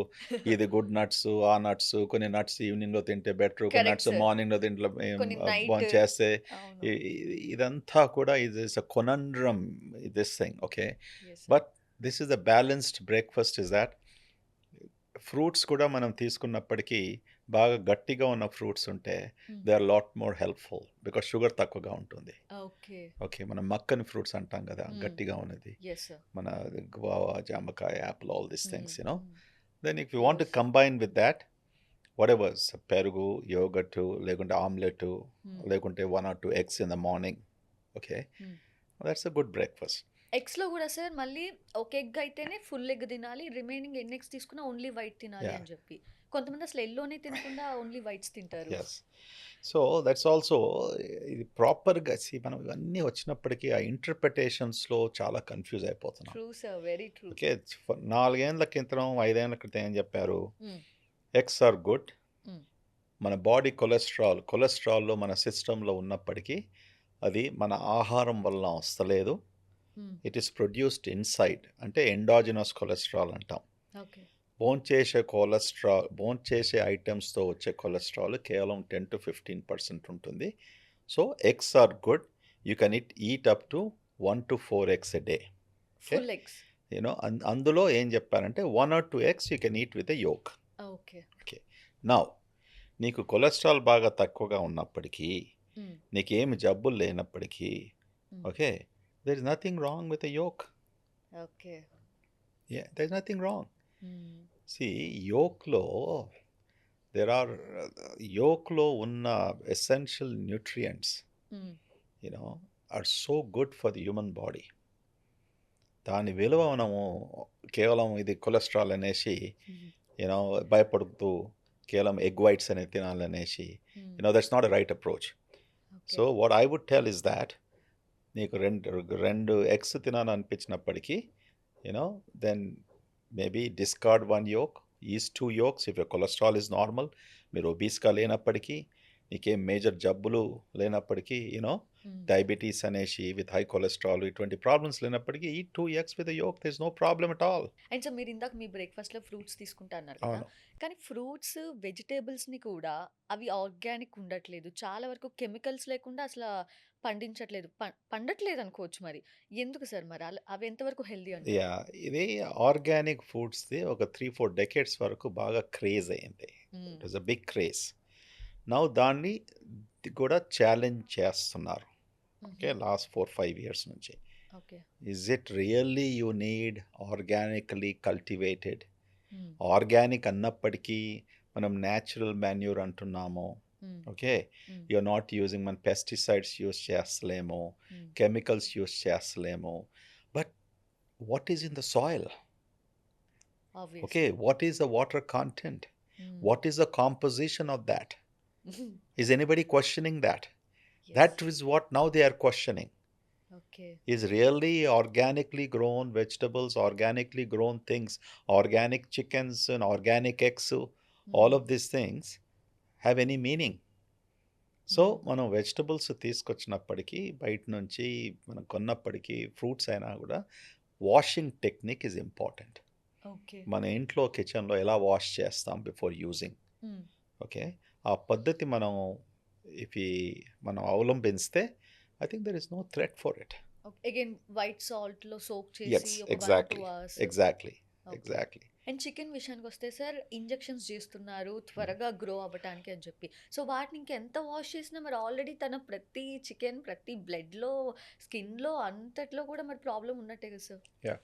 ఇది good nuts, ఆ నట్స్, కొన్ని నట్స్ ఈవినింగ్లో తింటే బెటర్, కొన్ని కరెక్ట్ నట్స్ సార్. మార్నింగ్లో తింటే కొన్ని నైట్. భోంచేస్తే చేస్తే అవును. ఇదంతా కూడా ఇది is a conundrum, this thing. Okay. Yes sir. But this is the balanced breakfast is that fruits కూడా మనం తీసుకున్నప్పటికీ బాగా గట్టిగా ఉన్న ఫ్రూట్స్ ఉంటే hmm. They are lot more helpful because sugar తక్కువగా ఉంటుంది. ఓకే. ఓకే. మనం మక్కని ఫ్రూట్స్ అంటాం కదా, హ్మ్. గట్టిగా ఉన్నది. Yes sir. మన guava, జామకాయ, యాపిల్, all these things, హ్మ్. హ్మ్. Then if you want to yes. combine with that, whatever, పెరుగు, yogurt, లేకుంటే ఆమ్లెట్, హ్మ్. లేకుంటే 1 or 2 eggs in the morning. Okay. హ్మ్. That's a good breakfast. ఎగ్స్‌లో గూడా సార్ మళ్ళీ ఒక ఎగ్ అయితేనే ఫుల్ ఎగ్ తినాలి. రిమైనింగ్ ఎన్ని ఎగ్స్ తీసుకున్నా ఓన్లీ వైట్ తినాలి Yeah. అని జెప్పి. కొంతమంది అసలు యెల్లోనే తినకుండా ఓన్లీ వైట్స్ తింటారు. Yes. సో దట్స్ ఆల్సో ఇది ప్రాపర్గా మనం ఇవన్నీ వచ్చినప్పటికీ ఆ ఇంటర్ప్రిటేషన్స్లో చాలా కన్ఫ్యూజ్ అయిపోతున్నాం. True sir. Very true. Okay. 4 ఏళ్ల క్రితం, 5 ఏళ్ల క్రితం ఏం చెప్పారు? Hmm. Eggs are good. Hmm. మన బాడీ కొలెస్ట్రాల్లో మన సిస్టంలో ఉన్నప్పటికీ అది మన ఆహారం వలన వస్తలేదు. హ్మ్. ఇట్ ఈస్ ప్రొడ్యూస్డ్ ఇన్సైడ్, అంటే ఎండాజినస్ కొలెస్ట్రాల్ అంటాం. ఓకే. భోంచేసే ఐటమ్స్తో వచ్చే కొలెస్ట్రాల్ కేవలం 10-15% ఉంటుంది. So eggs are good. You can eat up to 1 to 4 eggs a day. Okay, full eggs. అందులో ఏం చెప్పారంటే 1 or 2 eggs you can eat with a yolk. Okay. Okay, now నీకు cholesterol బాగా తక్కువగా ఉన్నప్పటికీ, హ్మ్. నీకేమి జబ్బులు లేనప్పటికీ, Hmm. Okay, there is nothing wrong with a yolk. Okay. There is nothing wrong. Hmm. See, యోక్లో దెర్ ఆర్ యోక్లో ఉన్న ఎసెన్షియల్ న్యూట్రియంట్స్ హ్మ్. Are so good for the human body. దాని విలువ మనము కేవలం ఇది కొలెస్ట్రాల్ అనేసి హ్మ్. భయపడుతూ కేవలం ఎగ్ వైట్స్ అనేది తినాలనేసి, hmm. That's not a right approach. Okay. So what I would tell is that నీకు రెండు ఎగ్స్ తినాలనిపించినప్పటికీ, then maybe discard 1 yolk, is 2 yolks if your cholesterol is normal. మీరు ఒబీస్గా లేనప్పటికీ, నీకేం మేజర్ జబ్బులు లేనప్పటికీ, హ్మ్. డయాబెటీస్ అనేసి విత్ హై కొలెస్ట్రాల్ ఇటువంటి ప్రాబ్లమ్స్ లేనప్పటికీ, ఈ 2 eggs with yolk there is no problem at all. And so మీరు ఇందాక మీ బ్రేక్‌ఫాస్ట్‌లో ఫ్రూట్స్ తీసుకుంటా అన్నారు కదా! అవును. కానీ ఫ్రూట్స్, వెజిటబుల్స్‌ని కూడా అవి ఆర్గానిక్ ఉండట్లేదు. చాలా వరకు కెమికల్స్ లేకుండా అసల పండించట్లేదు. పండట్లేదు అనుకోవచ్చు మరి. ఎందుకు సార్ మరి? అవి ఎంతవరకు హెల్తీ అంటారు? ఇది ఆర్గానిక్ ఫుడ్స్ది ఒక 3-4 డెకేడ్స్ వరకు బాగా క్రేజ్ అయింది. Hmm. It was a big craze. Now దాన్ని కూడా ఛాలెంజ్ చేస్తున్నారు. ఓకే, హుహు. లాస్ట్ 4-5 ఇయర్స్ నుంచి. Okay. Is it really you need organically cultivated? Hmm. Organic అన్నప్పటికీ మనం న్యాచురల్ మాన్యూర్ అంటున్నాము. Hmm. Okay, hmm. You're not using మన పెస్టిసైడ్స్ యూస్ చేస్తలేము, హ్మ్. కెమికల్స్ యూస్ చేస్తలేము. But what is in the soil? Obviously. Okay, what is the water content? హ్మ్. What is the composition of that? Is anybody questioning that? Yes. That is what now they are questioning. Okay. Is really organically grown vegetables, organically grown things, organic chickens and organic eggs, all హ్మ్. of these things have any meaning? So హ్మ్. మనం vegetables తీసుకొచ్చినప్పటికీ, బయట నుంచి మనం కొన్నప్పటికీ, fruits అయినా కూడా washing technique is important. Okay. మన ఇంట్లో కిచెన్లో ఎలా వాష్ చేస్తాం బిఫోర్ యూజింగ్, హ్మ్. ఓకే, ఆ పద్ధతి మనం అవలంబిస్తే, I think there is no threat for it. Okay. Again white సాల్ట్‌లో సోక్ చేసి ఒక 1 or 2 hours. Exactly. Okay. And chicken విషయానికొస్తే సార్ ఇంజెక్షన్స్ చేస్తున్నారు త్వరగా గ్రో అవ్వటానికి అని చెప్పి. సో వాటిని ఇంకెంత వాష్ చేసినా మరి ఆల్రెడీ తన ప్రతి చికెన్, ప్రతి బ్లడ్‌లో, స్కిన్‌లో అంతట్లో కూడా మరి ప్రాబ్లమ్ ఉన్నట్టే కదా సార్? యా,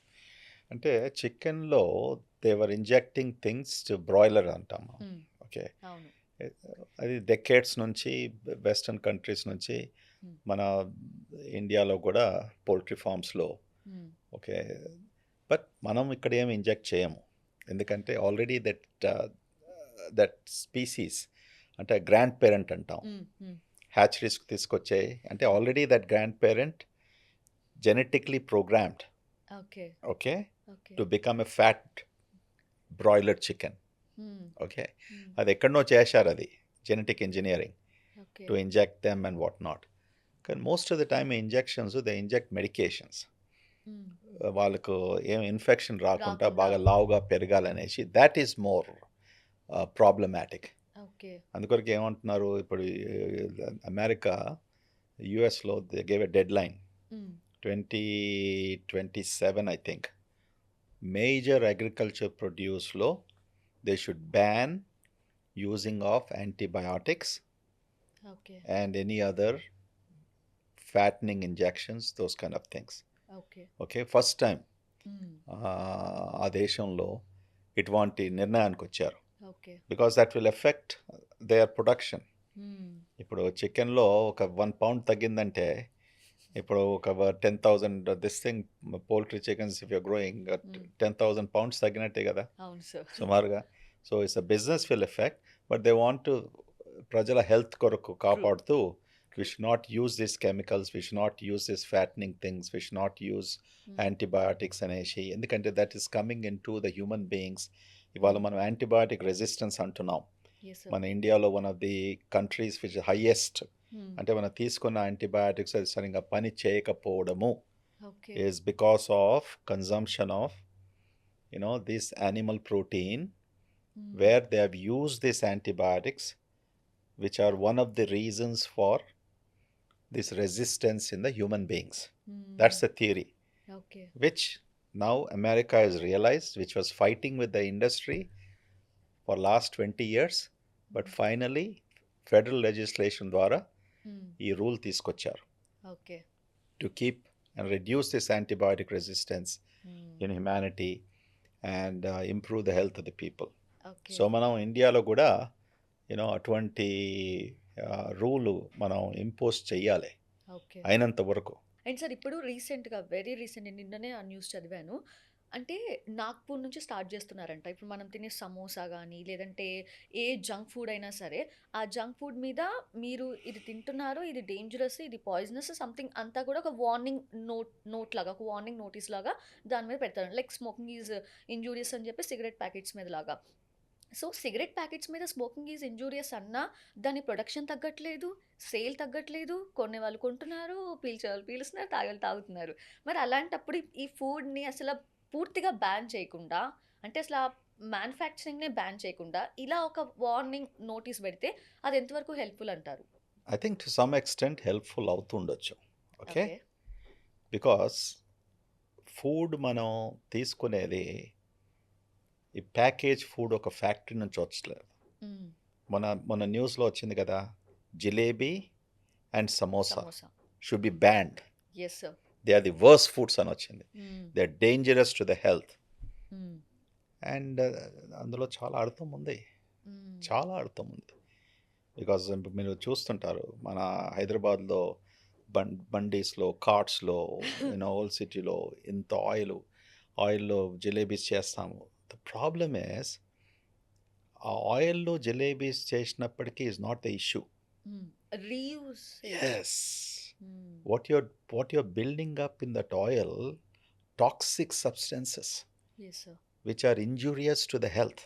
అంటే చికెన్లో దేవర్ ఇంజెక్టింగ్ థింగ్స్ బ్రాయిలర్ అంటాం. హ్మ్. ఓకే, అవును. అది డెకేడ్స్ నుంచి వెస్టర్న్ కంట్రీస్ నుంచి హ్మ్. మన ఇండియాలో కూడా పోల్ట్రీ ఫార్మ్స్లో, హ్మ్. ఓకే, బట్ మనం ఇక్కడ ఏమి ఇంజెక్ట్ చేయము. ఎందుకంటే ఆల్రెడీ దట్ స్పీసీస్, అంటే గ్రాండ్ పేరెంట్ అంటాం, హ్మ్. హ్మ్. హ్యాచరీస్కి తీసుకొచ్చే, అంటే already that grand parent genetically programmed, okay. Okay, okay. To become a fat broiler chicken. Hmm. Okay, hmm. అది ఎక్కడనో చేశారు, అది genetic engineering okay. To inject them and what not. కానీ most of the time injections they inject medications. Hmm. వాళ్ళకు ఏం infection రాకుండా రాకుండా. బాగా లావుగా పెరగాలనేసి, that is more problematic. Okay. అందుకొరకు ఏమంటున్నారు ఇప్పుడు, అమెరికా, యుఎస్లో they gave a dead line hmm. 2027 I think. Major agriculture ప్రొడ్యూస్లో they should ban using of antibiotics okay. and any other fattening injections, those kind of things. Okay. Okay, first time hmm. ఆ దేశంలో ఇటువంటి నిర్ణయానికి వచ్చారు. Okay. Because that will affect their production. Hmm. ఇప్పుడు చికెన్లో ఒక 1 pound తగ్గిందంటే, ఇప్పుడు ఒక 10,000 this thing poultry chickens if you're growing హ్మ్. 10,000 పౌండ్స్ తగ్గినట్టే కదా అవును సార్. సుమారుగా. So it's a business will effect, but they want to ప్రజల హెల్త్ కొరకు కాపాడుతూ, we should not use these chemicals, we should not use these fattening things, we should not use హ్మ్. antibiotics అనేసి, ఎందుకంటే that is coming in to the human beings. ఇవాళ మనం antibiotic resistance అంటున్నాం. Yes sir. మన ఇండియాలో one of the countries which highest అంటే మనం తీసుకున్న యాంటీబయాటిక్స్ అది సరిగ్గా పని చేయకపోవడము okay. is because of consumption of this animal protein where they have used these antibiotics which are one of the reasons for this resistance in the human beings. That's the theory okay. which now America has realized, which was fighting with the industry for last 20 years, but finally federal legislation ద్వారా ఈ rule తీసుకొచ్చారు okay. to keep and reduce this antibiotic resistance in humanity and improve the health of the people. Okay. So మనం ఇండియాలో కూడా అటువంటి rule మనం impose చెయ్యాలి okay. అయినంత వరకు. అండ్ సార్ ఇప్పుడు రీసెంట్‌గా వెరీ రీసెంట్ నిన్ననే ఆ న్యూస్ చదివాను. అంటే నాగ్‌పూర్ నుంచి స్టార్ట్ చేస్తున్నారంట. ఇప్పుడు మనం తినే సమోసా గానీ, లేదంటే ఏ జంక్ ఫుడ్ అయినా సరే, ఆ జంక్ ఫుడ్ మీద మీరు ఇది తింటున్నారు, ఇది డేంజరస్, ఇది పాయిజనస్ సంథింగ్ అంతా కూడా ఒక వార్నింగ్ నోట్ లాగా, ఒక వార్నింగ్ నోటీస్ లాగా దాని మీద పెడతారు. లైక్ స్మోకింగ్ ఈజ్ ఇంజూరియస్ అని చెప్పి సిగరెట్ ప్యాకెట్స్ మీద లాగా. సో, సిగరెట్ ప్యాకెట్స్ మీద స్మోకింగ్ ఈజ్ ఇంజూరియస్ అన్నా దాని ప్రొడక్షన్ తగ్గట్లేదు, సేల్ తగ్గట్లేదు. కొనేవాళ్ళు కొంటున్నారు, పీల్చేవాళ్ళు పీలుస్తున్నారు, తాగేవాళ్ళు తాగుతున్నారు. మరి అలాంటప్పుడు ఈ ఫుడ్‌ని అసల పూర్తిగా బ్యాన్ చేయకుండా, అంటే అసల మ్యానుఫ్యాక్చరింగ్‌నే బ్యాన్ చేయకుండా, ఇలా ఒక వార్నింగ్ నోటీస్ పెడితే అది ఎంతవరకు హెల్ప్‌ఫుల్ అంటారు? I think to some extent helpful అవుతుండొచ్చు. Okay, okay. బికాస్ ఫుడ్ మనం తీసుకునేది ఈ ప్యాకేజ్ ఫుడ్ ఒక ఫ్యాక్టరీ నుంచి వచ్చలేదు. హ్మ్. మన న్యూస్లో వచ్చింది కదా, jalebi and samosa samosa. Should be banned. Yes sir. They are the worst foods అని వచ్చింది. Hmm. They are dangerous to the health. Hmm. And అందులో చాలా అర్థం ఉంది, హ్మ్. చాలా అర్థం ఉంది. బికాజ్ మీరు చూస్తుంటారు మన హైదరాబాద్లో బండీస్లో, కార్ట్స్లో, ఓల్డ్ సిటీలో ఇంత ఆయిల్లో జిలేబీస్ చేస్తాము. ద ప్రాబ్లమ్ ఇస్ ఆ ఆయిల్లో జిలేబీస్ చేసినప్పటికీ ఈజ్ నాట్ ద ఇష్యూ. హ్మ్. రీయూజ్. ఎస్, హ్మ్. what you're building up in that oil, toxic substances yes sir. which are injurious to the health.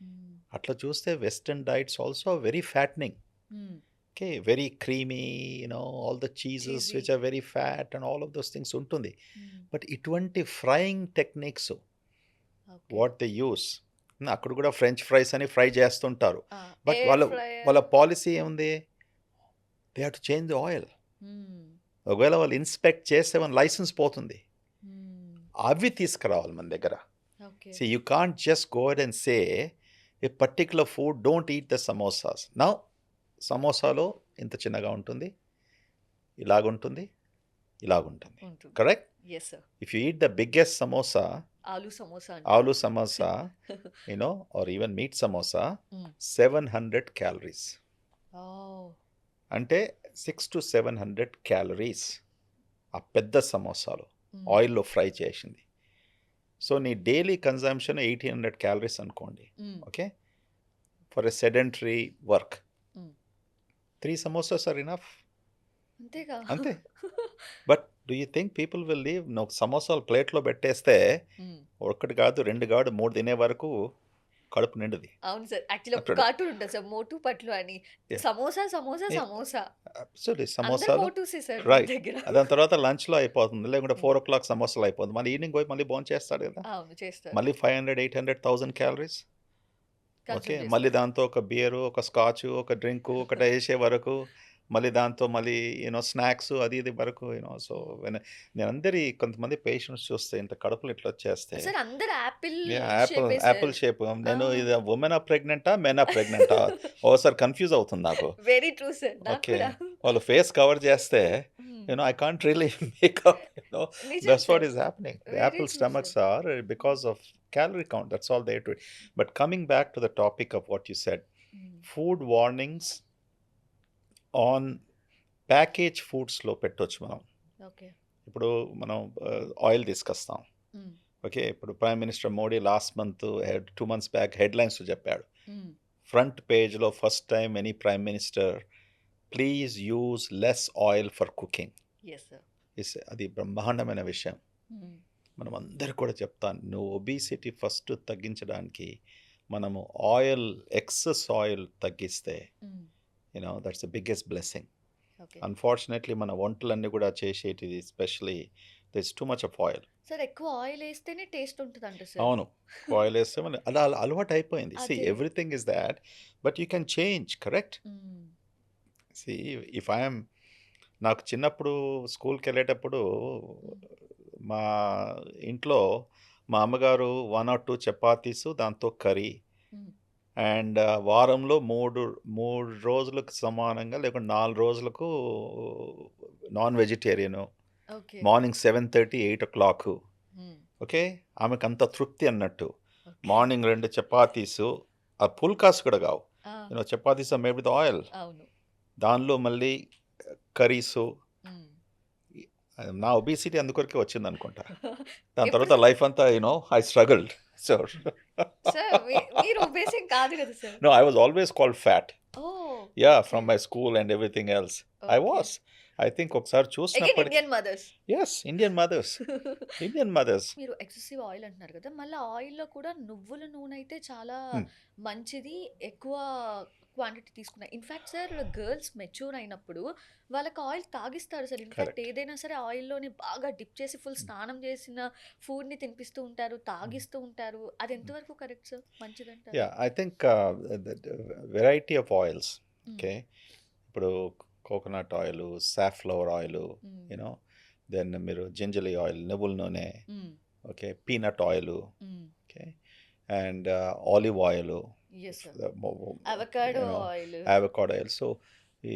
హ్మ్. అట్లా చూస్తే వెస్టర్న్ డైట్స్ ఆల్సో వెరీ ఫ్యాట్నింగ్. హ్మ్. Okay, very creamy, all the cheeses Cheesy. which are very fat and all of those things ఉంటుంది. హ్మ్. But ఇటువంటి frying techniques okay. What they use, అక్కడ కూడా French fries అని ఫ్రై చేస్తుంటారు. ఆ! But air fryer. వాళ్ళ పాలసీ ఏముంది, they have to change the oil. హ్మ్. ఒకవేళ వాళ్ళు ఇన్స్పెక్ట్ చేస్తే మన లైసెన్స్ పోతుంది. హ్మ్. అవి తీసుకురావాలి మన దగ్గర. Okay. See, you can't just go ahead and say a particular food, don't eat the samosas. Now, సమోసాలో ఇంత చిన్నగా ఉంటుంది, ఇలాగుంటుంది, ఇలాగుంటుంది. ఉంటుంది. Correct? Yes sir. If you eat the biggest samosa, ఆలు సమోసా ఆలు samosa, or even meat samosa, హ్మ్. 700 calories. ఓహ్! అంటే 6 to 700 calories ఆ పెద్ద సమోసాలో హ్మ్. ఆయిల్లో ఫ్రై చేసింది. సో నీ డైలీ కన్జంప్షన్ 1800 క్యాలరీస్ అనుకోండి. హ్మ్. Okay, for a sedentary work హ్మ్. 3 samosas are enough. అంతేగా. అంతే. But do you think people will leave? నువ్వు సమోసాలు ప్లేట్లో పెట్టేస్తే హ్మ్. ఒకటి కాదు, 2 కాదు, 3 తినే వరకు కడుపు నిండుది. అవును సార్. యాక్చువల్లీ ఒక అప్పుడు కార్టూన్ ఉంటది సార్ 'మోటు పట్లు' అని. Yeah. Samosa, samosa, Yeah. Samosa. Absolutely అందరూ సమోసాలు. మోటూసే సార్ మన రైట్. దగ్గర. దాని తర్వాత లంచ్లో అయిపోతుంది, లేకుంటే హ్మ్. 4 o'clock సమోసాలు అయిపోతుంది. మళ్ళీ ఈవినింగ్ పోయి మళ్ళీ భోంచేస్తాడు కదా, అవును. చేస్తారు. మళ్ళీ 500, 800, 1000 క్యాలరీస్. ఓకే, కన్జ్యూమ్ మళ్ళీ చేస్తారు. దాంతో ఒక బియరు, ఒక స్కాచ్, ఒక డ్రింకు, ఒకటి వేసే వరకు, మళ్ళీ దాంతో మళ్ళీ స్నాక్స్ అది ఇది వరకు. సో హ్మ్. నేను అందరి కొంతమంది పేషెంట్స్ చూస్తే ఇంత కడుపులు ఇట్లా వచ్చేస్తే, సార్ అందరూ యాపిల్ యాపిల్ షేపే యాపిల్ సార్. షేప్. ఆ! నేను ఇది ఉమెన్ ప్రెగ్నెంటా, మెన్ ప్రెగ్నెంటా ఓసారి కన్ఫ్యూజ్ అవుతుంది నాకు. Very true sir. నాకు ఓకే, కూడా. వాళ్ళు ఫేస్ కవర్ చేస్తే హ్మ్. I can't really makeup. నిజం That's what sir. is happening. The very apple true stomachs sir. are because of calorie count. That's all they do. But coming back to the topic of what you said, హ్మ్. food warnings on package ఫుడ్స్లో పెట్టొచ్చు మనం. Okay. ఇప్పుడు మనం oil తీసుకొస్తాం. హ్మ్. Okay, ఇప్పుడు prime minister Modi last month 2 months back headlines చెప్పాడు. హ్మ్. ఫ్రంట్ పేజ్లో first time any prime minister, please use less oil for cooking. Yes sir. అది బ్రహ్మాండమైన విషయం. హ్మ్. మనం అందరికి కూడా చెప్తాను, నువ్వు ఒబిసిటీ ఫస్ట్ తగ్గించడానికి మనము ఆయిల్, ఎక్సెస్ ఆయిల్ తగ్గిస్తే hmm. That's the biggest blessing. Okay. Unfortunately మన వంటలన్నీ కూడా చేసేటిది especially this too much of oil. Sir ఎక్కువ ఆయిల్ ఏస్తేనే టేస్ట్ ఉంటదంట సార్. అవును. ఆయిల్ వేస్తే మన అలా అలవాటు అయిపోయింది. సి అదే. Everything is that, but you can change, correct? Hmm. See if I'm నాకు చిన్నప్పుడు స్కూల్కి వెళ్ళేటప్పుడు హ్మ్. మా ఇంట్లో మా అమ్మగారు 1 or 2 చపాతీసు దాంతో కర్రీ హ్మ్. అండ్ వారంలో మూడు రోజులకు సమానంగా లేకుంటే 4 రోజులకు non vegetarian okay. Morning 7:30 8 o'clock. హ్మ్. ఓకే, ఆమెకు అంత తృప్తి అన్నట్టు. ఓకే. మార్నింగ్ 2 చపాతీసు, ఆ పుల్కాస్ కూడా కావు, ఆ! చపాతీస్ మేడ్ విత్ ఆయిల్, అవును. దానిలో మళ్ళీ కర్రీసు. హ్మ్. నా ఒబిసిటీ అందుకొరకే వచ్చింది అనుకుంటా. దాని ఎప్పుడు తర్వాత లైఫ్ అంతా ఐ స్ట్రగల్డ్. సో సార్ మీరు ఒబేస్ కాదు కదా sir. No, I was always called fat. Oh! Yeah, okay. From my school and everything else I okay. Was. I think ఒకసారి అగైన్ చూసినప్పటికీ Indian mothers. Yes, Indian mothers. మీరు excessive oil అంటున్నారు కదా! మళ్ళా ఆయిల్‌లో కూడా నువ్వుల నూనె అయితే చాలా మంచిది. ఎక్కువ క్వాంటిటీ తీసుకున్న. ఇన్‌ఫాక్ట్ సార్ గర్ల్స్ మెచ్యూర్ అయినప్పుడు వాళ్ళకి ఆయిల్ తాగిస్తారు సార్. In fact correct. ఏదైనా సరే ఆయిల్‌లోని బాగా డిప్ చేసి ఫుల్ స్నానం చేసిన ఫుడ్‌ని తినిపిస్తూ ఉంటారు. తాగిస్తూ ఉంటారు. అది ఎంతవరకు కరెక్ట్ సార్? మంచిదంటారా? Yeah, I think variety of oils. హ్మ్. ఓకే, ఇప్పుడు కోకోనట్ ఆయిల్, సాఫ్లవర్ ఆయిల్, హ్మ్. యూనో, దెన్ మీరు జింజలీ ఆయిల్, నువ్వుల నూనె, హ్మ్. ఓకే, పీనట్ ఆయిల్, హ్మ్. Okay, and olive oil, yes sir. Avocado you know, oil. avocado oil. So the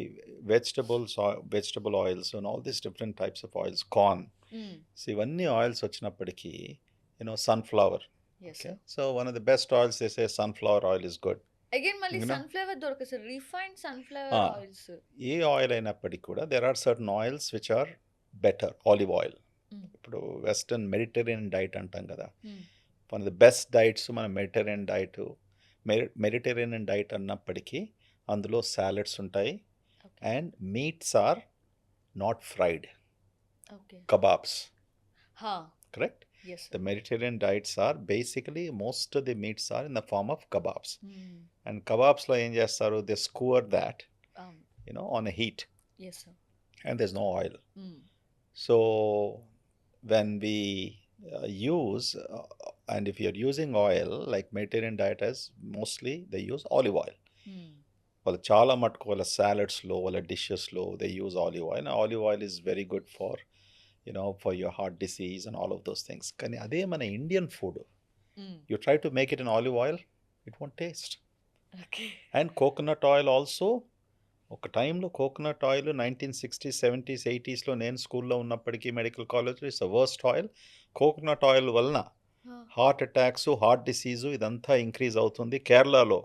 vegetable oils and all these different types of oils, corn. Hmm. So ఇవన్నీ oils వచ్చినప్పటికీ sunflower. Yes okay, sir. So one of the best oils they say sunflower oil is good. Again మళ్ళీ you know, sunflower దొరకదు sir. Refined sunflower oils. ఏ oil అయినప్పటికీ కూడా there are certain oils which are better. Olive oil, hmm. ఇప్పుడు western Mediterranean diet అంటాం కదా, hmm. One of the best diets మన Mediterranean diet అన్నప్పటికీ అందులో సాలెడ్స్ ఉంటాయి okay. And meats are not fried, okay. Kebabs, హా! correct? Yes The sir. Mediterranean diets are basically, most of the meats are in the form of kebabs. హ్మ్. And kebabs lo em chestaru, they skewer that, అవును. on a heat, yes sir. and there's no oil. హ్మ్. So when we use and if you're using oil, like Mediterranean diet has mostly they use olive oil. హ్మ్. వాళ్ళు చాలా మటుకు వాళ్ళ సాలడ్స్లో, వాళ్ళ డిషెస్లో they use olive oil. Olive oil is very good for for your heart disease and all of those things. కానీ అదే మన Indian food, hmm. You try to make it in olive oil, it won't taste. Okay. And coconut oil also, ఒక టైంలో coconut oil 1960s 70s 80sలో నేను స్కూల్లో ఉన్నప్పటికీ medical కాలేజ్లో it's the worst oil. Coconut oil వలన ఆ! హార్ట్ అటాక్స్, హార్ట్ డిసీజు ఇదంతా increase అవుతుంది. కేరళలో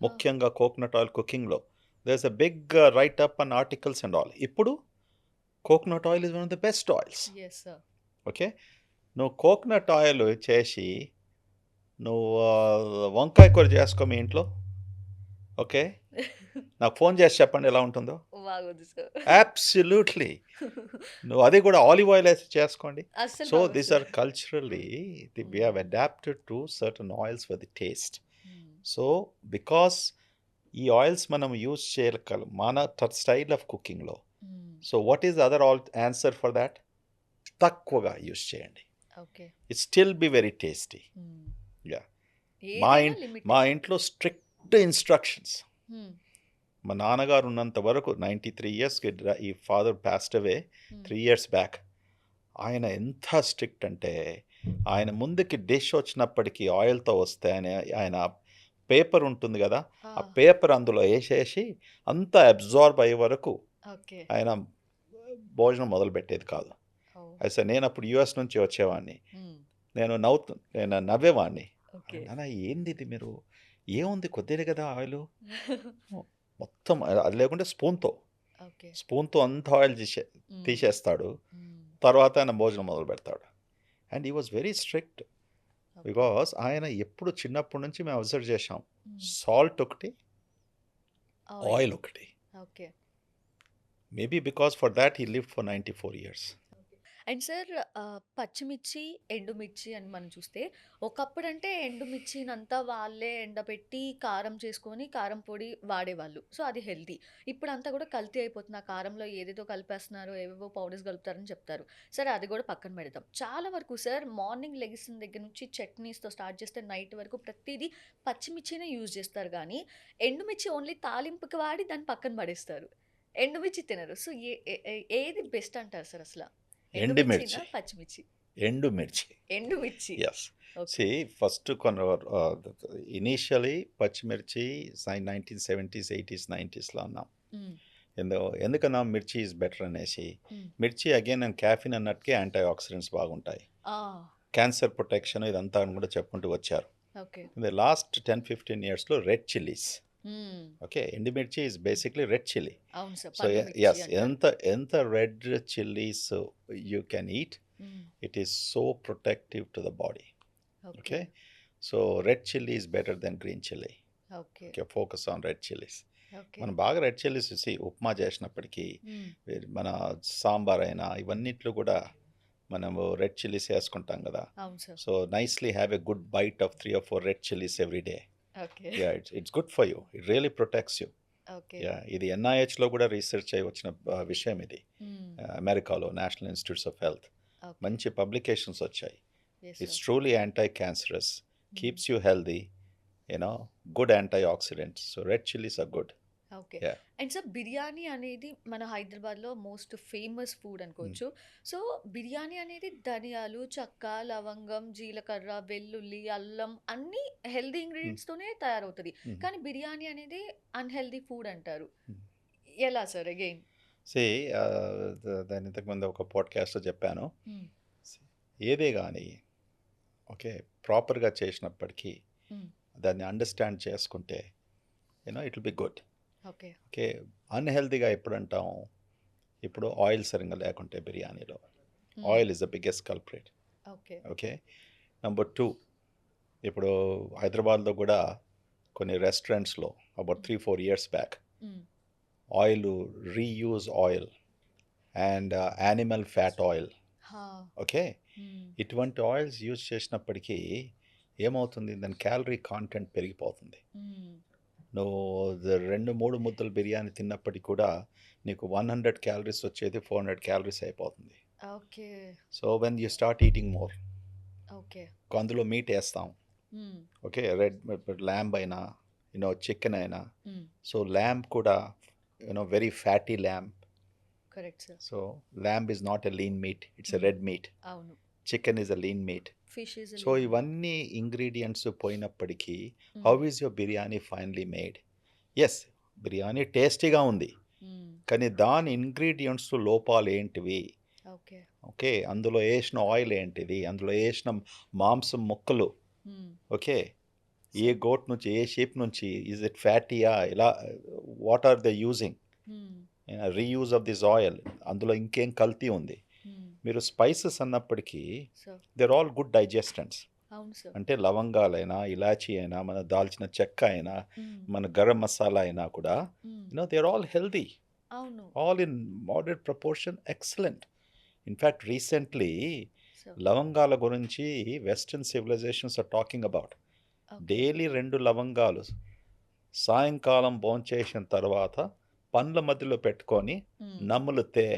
ముఖ్యంగా కోకోనట్ ఆయిల్ కుకింగ్లో there is a big write up and articles and all. ఇప్పుడు coconut oil is one of the best oils. Yes sir. Okay, నువ్వు coconut oil చేసి నువ్వు వంకాయ కూర చేసుకో మీ ఇంట్లో. ఓకే, నాకు ఫోన్ చేసి చెప్పండి ఎలా ఉంటుందో. బాగోదు సార్. అబ్సల్యూట్లీ. నువ్వు అది కూడా ఆలివ్ ఆయిల్ వేసి చేసుకోండి. అస్సలు సో బాగోదు these sir. Are culturally we have adapted to certain oils for the taste. హ్మ్. సో బికాస్ ఈ ఆయిల్స్ మనం యూజ్ చేయగలం మన స్టైల్ ఆఫ్ కుకింగ్లో. హ్మ్. So what is other answer for that? తక్కువగా యూజ్ చేయండి, okay. It still be very tasty. హ్మ్. Yeah, ఏదైనా లిమిట్. మా ఇంట్లో స్ట్రిక్ట్ ఇన్స్ట్రక్షన్స్. హ్మ్. మా నాన్నగారు ఉన్నంత వరకు 93 ఇయర్స్కి ఈ ఫాదర్ పాస్డ్ అవే హ్మ్. 3 years బ్యాక్. ఆయన ఎంత స్ట్రిక్ట్ అంటే ఆయన ముందుకి డిష్ వచ్చినప్పటికీ ఆయిల్తో వస్తే ఆయన పేపర్ ఉంటుంది కదా, ఆ! ఆ పేపర్ అందులో వేసేసి అంతా అబ్జార్బ్ అయ్యే వరకు ఓకే. ఆయన భోజనం మొదలుపెట్టేది కాదు. ఓహ్! అయితే నేను అప్పుడు యుఎస్ నుంచి వచ్చేవాడిని. హ్మ్. నేను నవ్వేవాడిని. ఓకే. నాన్న ఏంది ఇది, మీరు ఏముంది కొద్దిగా కదా ఆయిల్, మొత్తం అది లేకుంటే ఓకే. స్పూన్తో అంత ఆయిల్ హ్మ్. తీసేస్తాడు. హ్మ్. తర్వాత ఆయన భోజనం మొదలు పెడతాడు. అండ్ ఈ was very strict okay. Because ఆయన ఎప్పుడు చిన్నప్పటి నుంచి మేము అబ్జర్వ్ చేసాం, హ్మ్. సాల్ట్ ఒకటి, ఆయిల్. ఆయిల్ ఒకటి. Okay. Maybe because for that he lived for 94 years. And sir పచ్చిమిర్చి, ఎండుమిర్చి అని మనం చూస్తే ఒకప్పుడంటే ఎండుమిర్చినంతా వాళ్ళే ఎండబెట్టి కారం చేసుకొని కారం పొడి వాడేవాళ్ళు. సో, అది హెల్తీ. ఇప్పుడంతా కూడా కల్తీ అయిపోతుంది. ఆ కారంలో ఏదేదో కలిపేస్తున్నారు, ఏవేవో పౌడర్స్ కలుపుతారని చెప్తారు. సరే అది కూడా పక్కన పెడదాం. చాలా వరకు సార్ మార్నింగ్ లెగిసిన దగ్గర నుంచి చట్నీస్‌తో స్టార్ట్ చేస్తే నైట్ వరకు ప్రతీదీ పచ్చిమిర్చినే యూజ్ చేస్తారు గానీ, ఎండుమిర్చి ఓన్లీ తాలింపుకి వాడి దాన్ని పక్కన పడేస్తారు. ఎండుమిర్చి తినరు. సో, ఏ ఏ ఏ ఏది బెస్ట్ అంటారు సార్ అసల? ఎండుమిర్చినా? ఎండుమిర్చి. పచ్చిమిర్చి? ఎండుమిర్చి. ఎండుమిర్చి. Yes. Okay. See, first initially పచ్చిమిర్చి 1970s, 80s, 90స్‌లో అన్నాం. హ్మ్. ఎందుకన్నాం మిర్చి ఈజ్ బెటర్ అనేసి. హ్మ్. మిర్చి అగైన్ నేను క్యాఫిన్ అన్నట్టుగా యాంటీ ఆక్సిడెంట్స్ బాగుంటాయి. ఆ! క్యాన్సర్ ప్రొటెక్షన్ ఇదంతా అని కూడా చెప్పుకుంటూ వచ్చారు. ఓకే. ఇన్ ద లాస్ట్ 10-15 ఇయర్స్‌లో రెడ్ చిల్లీస్. హ్మ్. ఓకే. ఎండుమిర్చి ఈజ్ బేసిక్‌లీ రెడ్ చిల్లీ. అవును సార్. సో పండు మిర్చి యెస్, అంటారు. ఎంత red chillies you can eat, hmm. It is so protective to the body. Okay. Okay. So red chilli is better than green chilli. Okay. Okay, focus on red chillies. Okay. మనం బాగా red chillies చూసి ఉప్మా చేసినప్పటికీ హ్మ్. మన సాంబార్ అయినా ఇవన్నిట్లో కూడా మనము red chillies వేసుకుంటాం కదా. అవును sir. So nicely have a good bite of 3 or 4 red chillies every day. Okay. Yeah, it's good for you, it really protects you. Okay. Yeah, ఇది NIHలో కూడా రీసెర్చ్ అయి వచ్చిన విషయం ఇది. హ్మ్. అమెరికాలో national institutes of health okay. మంచి పబ్లికేషన్స్ వచ్చాయి. Yes It's sir. truly anti-cancerous, హ్మ్. keeps you healthy, good antioxidants. So red chilies are good. Okay. Yeah. And sir biryani అనేది మన హైదరాబాద్‌లో మోస్ట్ ఫేమస్ ఫుడ్ Mm. అనుకోవచ్చు. సో, బిర్యానీ అనేది ధనియాలు, చెక్క, లవంగం, జీలకర్ర, వెల్లుల్లి, అల్లం అన్నీ హెల్తీ Mm. ఇంగ్రీడియెంట్స్‌తోనే తయారవుతది. Mm. కానీ బిర్యానీ అనేది అన్‌హెల్తీ ఫుడ్ అంటారు. Mm. ఎలా సార్ అగైన్? See, దాని ఇంతకుముందు ఒక పాడ్కాస్ట్లో చెప్పాను. హ్మ్. ఏదే కానీ ఓకే ప్రాపర్గా చేసినప్పటికీ హ్మ్. దాన్ని అండర్స్టాండ్ చేసుకుంటే it will be good. Okay. Okay, అన్హెల్తీగా ఎప్పుడు అంటాం, ఇప్పుడు ఆయిల్ సరిగ్గా లేకుంటే బిర్యానీలో hmm. Oil is the biggest culprit. Okay. Okay, number 2, ఇప్పుడు హైదరాబాద్లో కూడా కొన్ని రెస్టారెంట్స్లో about 3-4 years back hmm. Oil, reuse oil and animal fat oil. హా! Okay, hmm. ఇటువంటి ఆయిల్స్ యూజ్ చేసినప్పటికీ ఏమవుతుంది, దాని క్యాలరీ కాంటెంట్ పెరిగిపోతుంది. హ్మ్. నువ్వు 2-3 ముద్దలు బిర్యానీ తిన్నప్పటికీ కూడా నీకు 100 క్యాలరీస్ వచ్చేది 400 క్యాలరీస్ అయిపోతుంది. Okay. So when you start eating more, okay. అందులో మీట్ వేస్తాం. హ్మ్. ఓకే, ల్యాంబ్ అయినా చికెన్ అయినా. హ్మ్. సో ల్యాంబ్ కూడా very fatty lamb. Correct sir. So lamb is not a lean meat, it's a hmm. Red meat. అవును. Chicken is a lean meat. Fish is so ఇవన్నీ ingredients పోయినప్పటికీ how is your biryani finally made? Yes, biryani టేస్టీగా ఉంది, కానీ దాని ingredients లోపాలు ఏంటివి? Okay. Okay, అందులో వేసిన ఆయిల్ ఏంటిది, అందులో వేసిన మాంసం ముక్కలు, ఓకే, ఏ గోట్ నుంచి ఏ షేప్ నుంచి, ఈజ్ ఇట్ ఫ్యాటీయా, ఇలా what are the using, reuse of this oil, అందులో ఇంకేం కల్తీ ఉంది. మీరు స్పైసెస్ అన్నప్పటికీ sir. They're all good digestants. అవును సార్. అంటే లవంగాలైనా, ఇలాచీ అయినా, మన దాల్చిన చెక్క అయినా, మన గరం మసాలా అయినా కూడా దే ఆర్ ఆల్ హెల్దీ, అవును all in moderate proportion, excellent. In fact, recently sir. లవంగాల గురించి western civilizations are talking about. Daily 2 లవంగాలు సాయంకాలం భోంచేసిన తర్వాత పండ్ల మధ్యలో పెట్టుకొని నములితే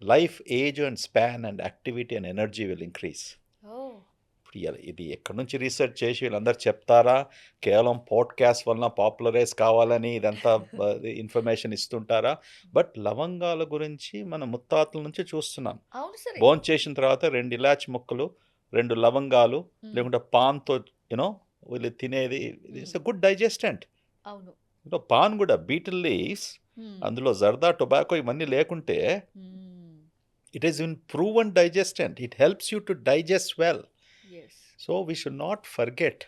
life age and span and activity and energy will increase. ఓ ఇది ఎక్కడి నుంచి రీసెర్చ్ చేసి వీళ్ళందరూ చెప్తారా, కేవలం పాడ్కాస్ట్ వలన పాపులరైజ్ కావాలని ఇదంతా ఇన్ఫర్మేషన్ ఇస్తుంటారా? బట్ లవంగాల గురించి మన ముత్తాతల నుంచి చూస్తున్నాం. అవును సరే. భోజనం చేసిన తర్వాత 2 ఇలాచి ముక్కలు, 2 లవంగాలు, లేకుంటే పాన్తో వీళ్ళు తినేది, ఇట్స్ ఎ గుడ్ డైజెస్టెంట్. అవును. పాన్ కూడా బీటిల్ లీవ్స్, అందులో జర్దా, టొబాకో ఇవన్నీ లేకుంటే it is in proven digestant, it helps you to digest well. yes so we should not forget,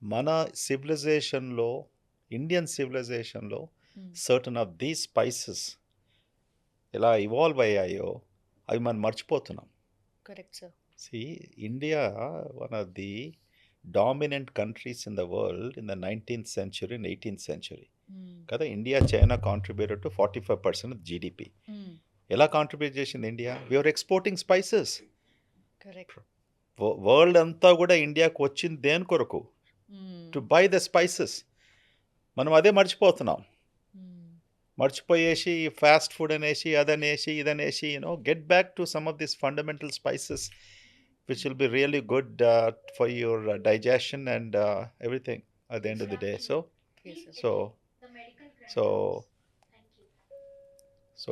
మన సివిలైజేషన్లో, ఇండియన్ సివిలైజేషన్లో సర్టన్ ఆఫ్ దీస్ స్పైసెస్ ఎలా ఇవాల్వ్ అయ్యాయో అవి మనం మర్చిపోతున్నాం. Correct sir. See, India one of the dominant countries in the world in the 19th century and 18th century కదా. India, China contributed to 45% of GDP. ఎలా contribute చేసింది India? We are exporting spices. Correct. World అంతా కూడా ఇండియాకు వచ్చింది దేని కొరకు? To buy the spices. మనం అదే మర్చిపోతున్నాం. మర్చిపోయేసి ఫాస్ట్ ఫుడ్ అనేసి అదనేసి ఇదనేసి get back to some of this fundamental spices which will be really good for your digestion and everything at the end of the day. So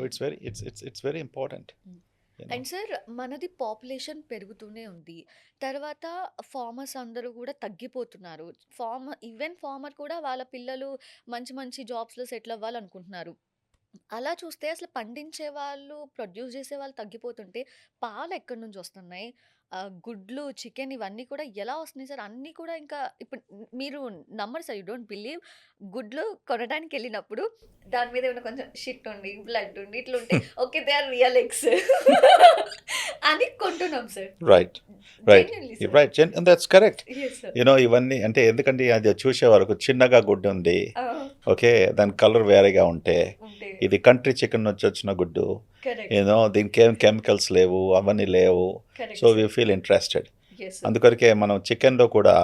it's very important. And sir మనది population పెరుగుతూనే ఉంది. తర్వాత farmers అందరూ కూడా తగ్గిపోతున్నారు. Even farmer కూడా వాళ్ళ పిల్లలు మంచి మంచి జాబ్స్‌లో సెటిల్ అవ్వాలనుకుంటున్నారు. అలా చూస్తే అసలు పండించే వాళ్ళు, ప్రొడ్యూస్ చేసే వాళ్ళు తగ్గిపోతుంటే పాలు ఎక్కడి నుంచి వస్తున్నాయి? గుడ్లు, చికెన్ ఇవన్నీ కూడా ఎలా వస్తున్నాయి సార్? అన్నీ కూడా ఇంకా ఇప్పుడు మీరు నమ్మరు సార్. You don't believe. గుడ్లు కొనడానికెళ్ళినప్పుడు దాని మీద ఏమైనా కొంచెం షిట్ ఉండి, బ్లడ్ ఉండి ఇట్లుంటే okay they are real eggs అని కొంటున్నాం sir. Right. Genuinely You're sir. right. And that's correct. Yes sir. ఇవన్నీ అంటే ఎందుకంటే అది చూసే వరకు చిన్నగా గుడ్డు ఉంది. ఆ! ఓకే. దాని కలర్ వేరేగా ఉంటే ఉంటే ఇది కంట్రీ చికెన్ నుంచి వచ్చిన గుడ్డు. కరెక్ట్. దీనికి ఏం కెమికల్స్ లేవు, అవన్నీ లేవు. Correct so sir. We feel interested. Yes sir. అందుకొరకే మనం చికెన్లో కూడా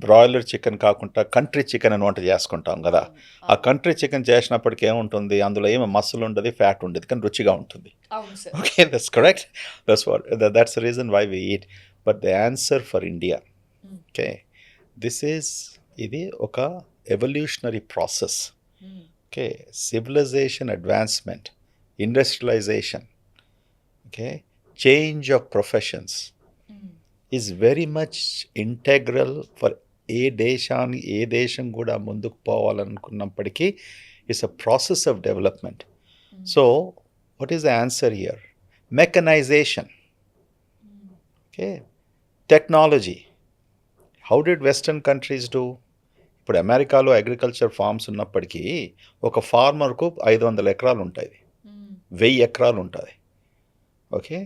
బ్రాయిలర్ చికెన్ కాకుండా కంట్రీ చికెన్ అని వంట చేసుకుంటాం కదా. అవును. ఆ అవును. కంట్రీ చికెన్ చేసినప్పటికి ఏముంటుంది, అందులో ఏమి మస్సులు ఉండదు, ఫ్యాట్ ఉండదు, కానీ రుచిగా ఉంటుంది. అవును sir. Okay, that's correct. That's the reason why we eat. But the answer for India, హ్మ్. okay, ఇది ఒక evolutionary process. హ్మ్. Okay, civilization advancement, industrialization, okay, change of professions హ్మ్. is very much integral for ఏ దేశం కూడా ముందుకు పోవాలనుకున్నప్పటికీ it's a process of development. హ్మ్. So what is the answer here? Mechanization. హ్మ్. Okay, technology. How did Western countries do? ఇప్పుడు అమెరికాలో agriculture forms ఉన్నప్పటికీ ఒక ఫార్మర్కు 500 ఎకరాలు ఉంటాయి, హ్మ్. 1000 ఎకరాలు ఉంటుంది. Okay.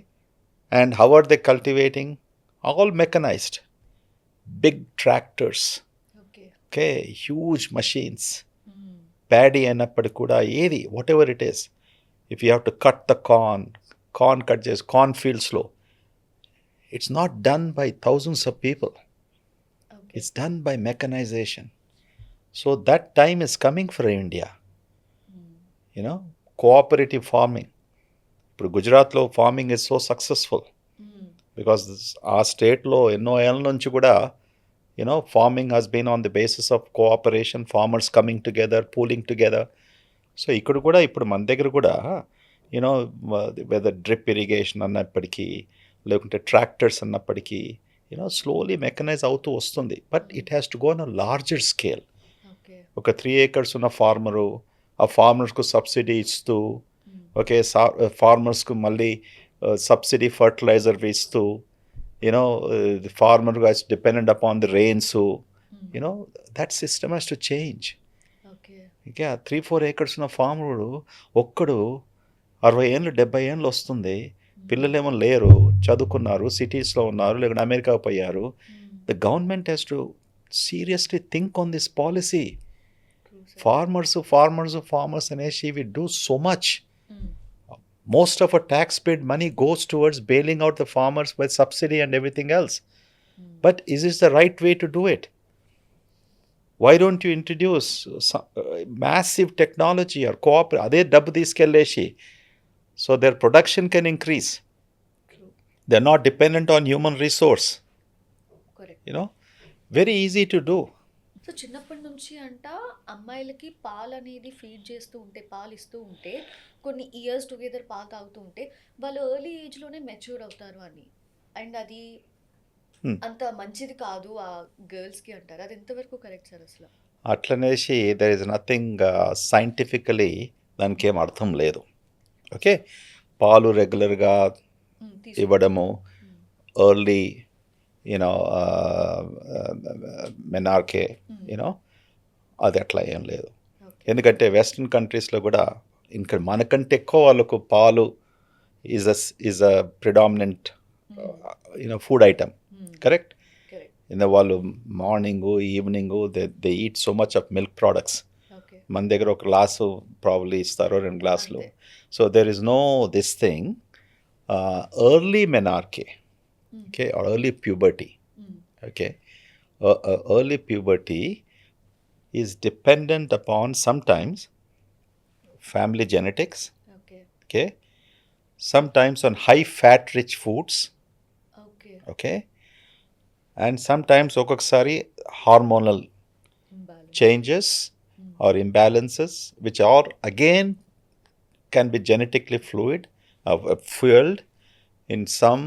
And how are they cultivating? All mechanised, big tractors, okay. Okay, huge machines. Hmm. Paddy అయినప్పటికి కూడా ఏది whatever it is, if you have to cut the corn cut చేసి కార్న్ ఫీల్డ్స్లో, it's not done by thousands of people. Okay. It's done by mechanization. So that time is coming for India. హ్మ్. Cooperative farming. ఇప్పుడు గుజరాత్లో farming is so successful hmm. Because ఆ స్టేట్లో ఎన్నో ఏళ్ళ నుంచి కూడా farming has been on the basis of cooperation, farmers coming together, pooling together. So ఇక్కడ కూడా ఇప్పుడు మన దగ్గర కూడా వెదర్ డ్రిప్ ఇరిగేషన్ అన్నప్పటికీ, లేకుంటే ట్రాక్టర్స్ అన్నప్పటికీ స్లోలీ మెకనైజ్ అవుతూ వస్తుంది. But it has to go on a larger scale. Okay. ఒక 3 acres ఉన్న ఫార్మరు ఆ ఫార్మర్స్కు సబ్సిడీ ఇస్తూ, హ్మ్. ఓకే, ఫార్మర్స్కు మళ్ళీ సబ్సిడీ ఫర్టిలైజర్ ఇస్తూ, the farmer guys dependent upon the rains. Hmm. That system has to change. Okay. ఇంకా 3-4 acres ఉన్న ఫార్మరు ఒక్కడు 60 ఏళ్ళు 70 ఏళ్ళు వస్తుంది, పిల్లలేమో లేరు, చదువుకున్నారు, సిటీస్లో ఉన్నారు, లేకుంటే అమెరికా పోయారు. హ్మ్. The government has to seriously think on this policy. True sir. Farmers అనేసి we do so much. హ్మ్. Most of our tax paid money goes towards bailing out the farmers with subsidy and everything else. హ్మ్. But is this the right way to do it? Why don't you introduce massive technology or అదే డబ్బు తీసుకెళ్ళేసి so their production can increase. True. They're not dependent on human resource. Correct. Very easy to do. So చిన్నప్పటి నుంచి అమ్మాయిలకి పాలు అనేది feed చేస్తూ ఉంటే, పాలు ఇస్తూ ఉంటే, కొన్ని ఇయర్స్ టుగెదర్ పాలు తాగుతూ ఉంటే వాళ్ళు ఎర్లీ ఏజ్‌లోనే మెచ్యూర్ అవుతారు అని. అండ్ అది Hmm. అంత మంచిది కాదు ఆ గర్ల్స్‌కి అంటారు. అది ఎంతవరకు కరెక్ట్ సార్ అసలు? అట్లనేసి దెర్ ఇస్ నథింగ్ సైంటిఫికలీ దానికి ఏం అర్థం లేదు. ఓకే, పాలు రెగ్యులర్గా తీసుకుంటారు. ఇవ్వడము, హ్మ్. ఎర్లీ మెనార్కే, హ్మ్. అది అట్లా ఏం లేదు. ఓకే. ఎందుకంటే వెస్ట్రన్ కంట్రీస్లో కూడా ఇంకా మనకంటే ఎక్కువ వాళ్ళకు పాలు is a predominant hmm. Food item. Hmm. Correct. Correct. వాళ్ళు morning evening they eat so much of milk products. Okay. మన దగ్గర ఒక గ్లాసు ప్రాబ్లీ ఇస్తారో 2 గ్లాసులు. అంతే. So there is no this thing early menarche, okay, or early puberty, okay. Early puberty is dependent upon sometimes family genetics, okay. okay, sometimes on high fat rich foods, okay. okay, and sometimes ఒక్కొక్కసారి hormonal imbalance. changes or imbalances which are again can be genetically fueled in some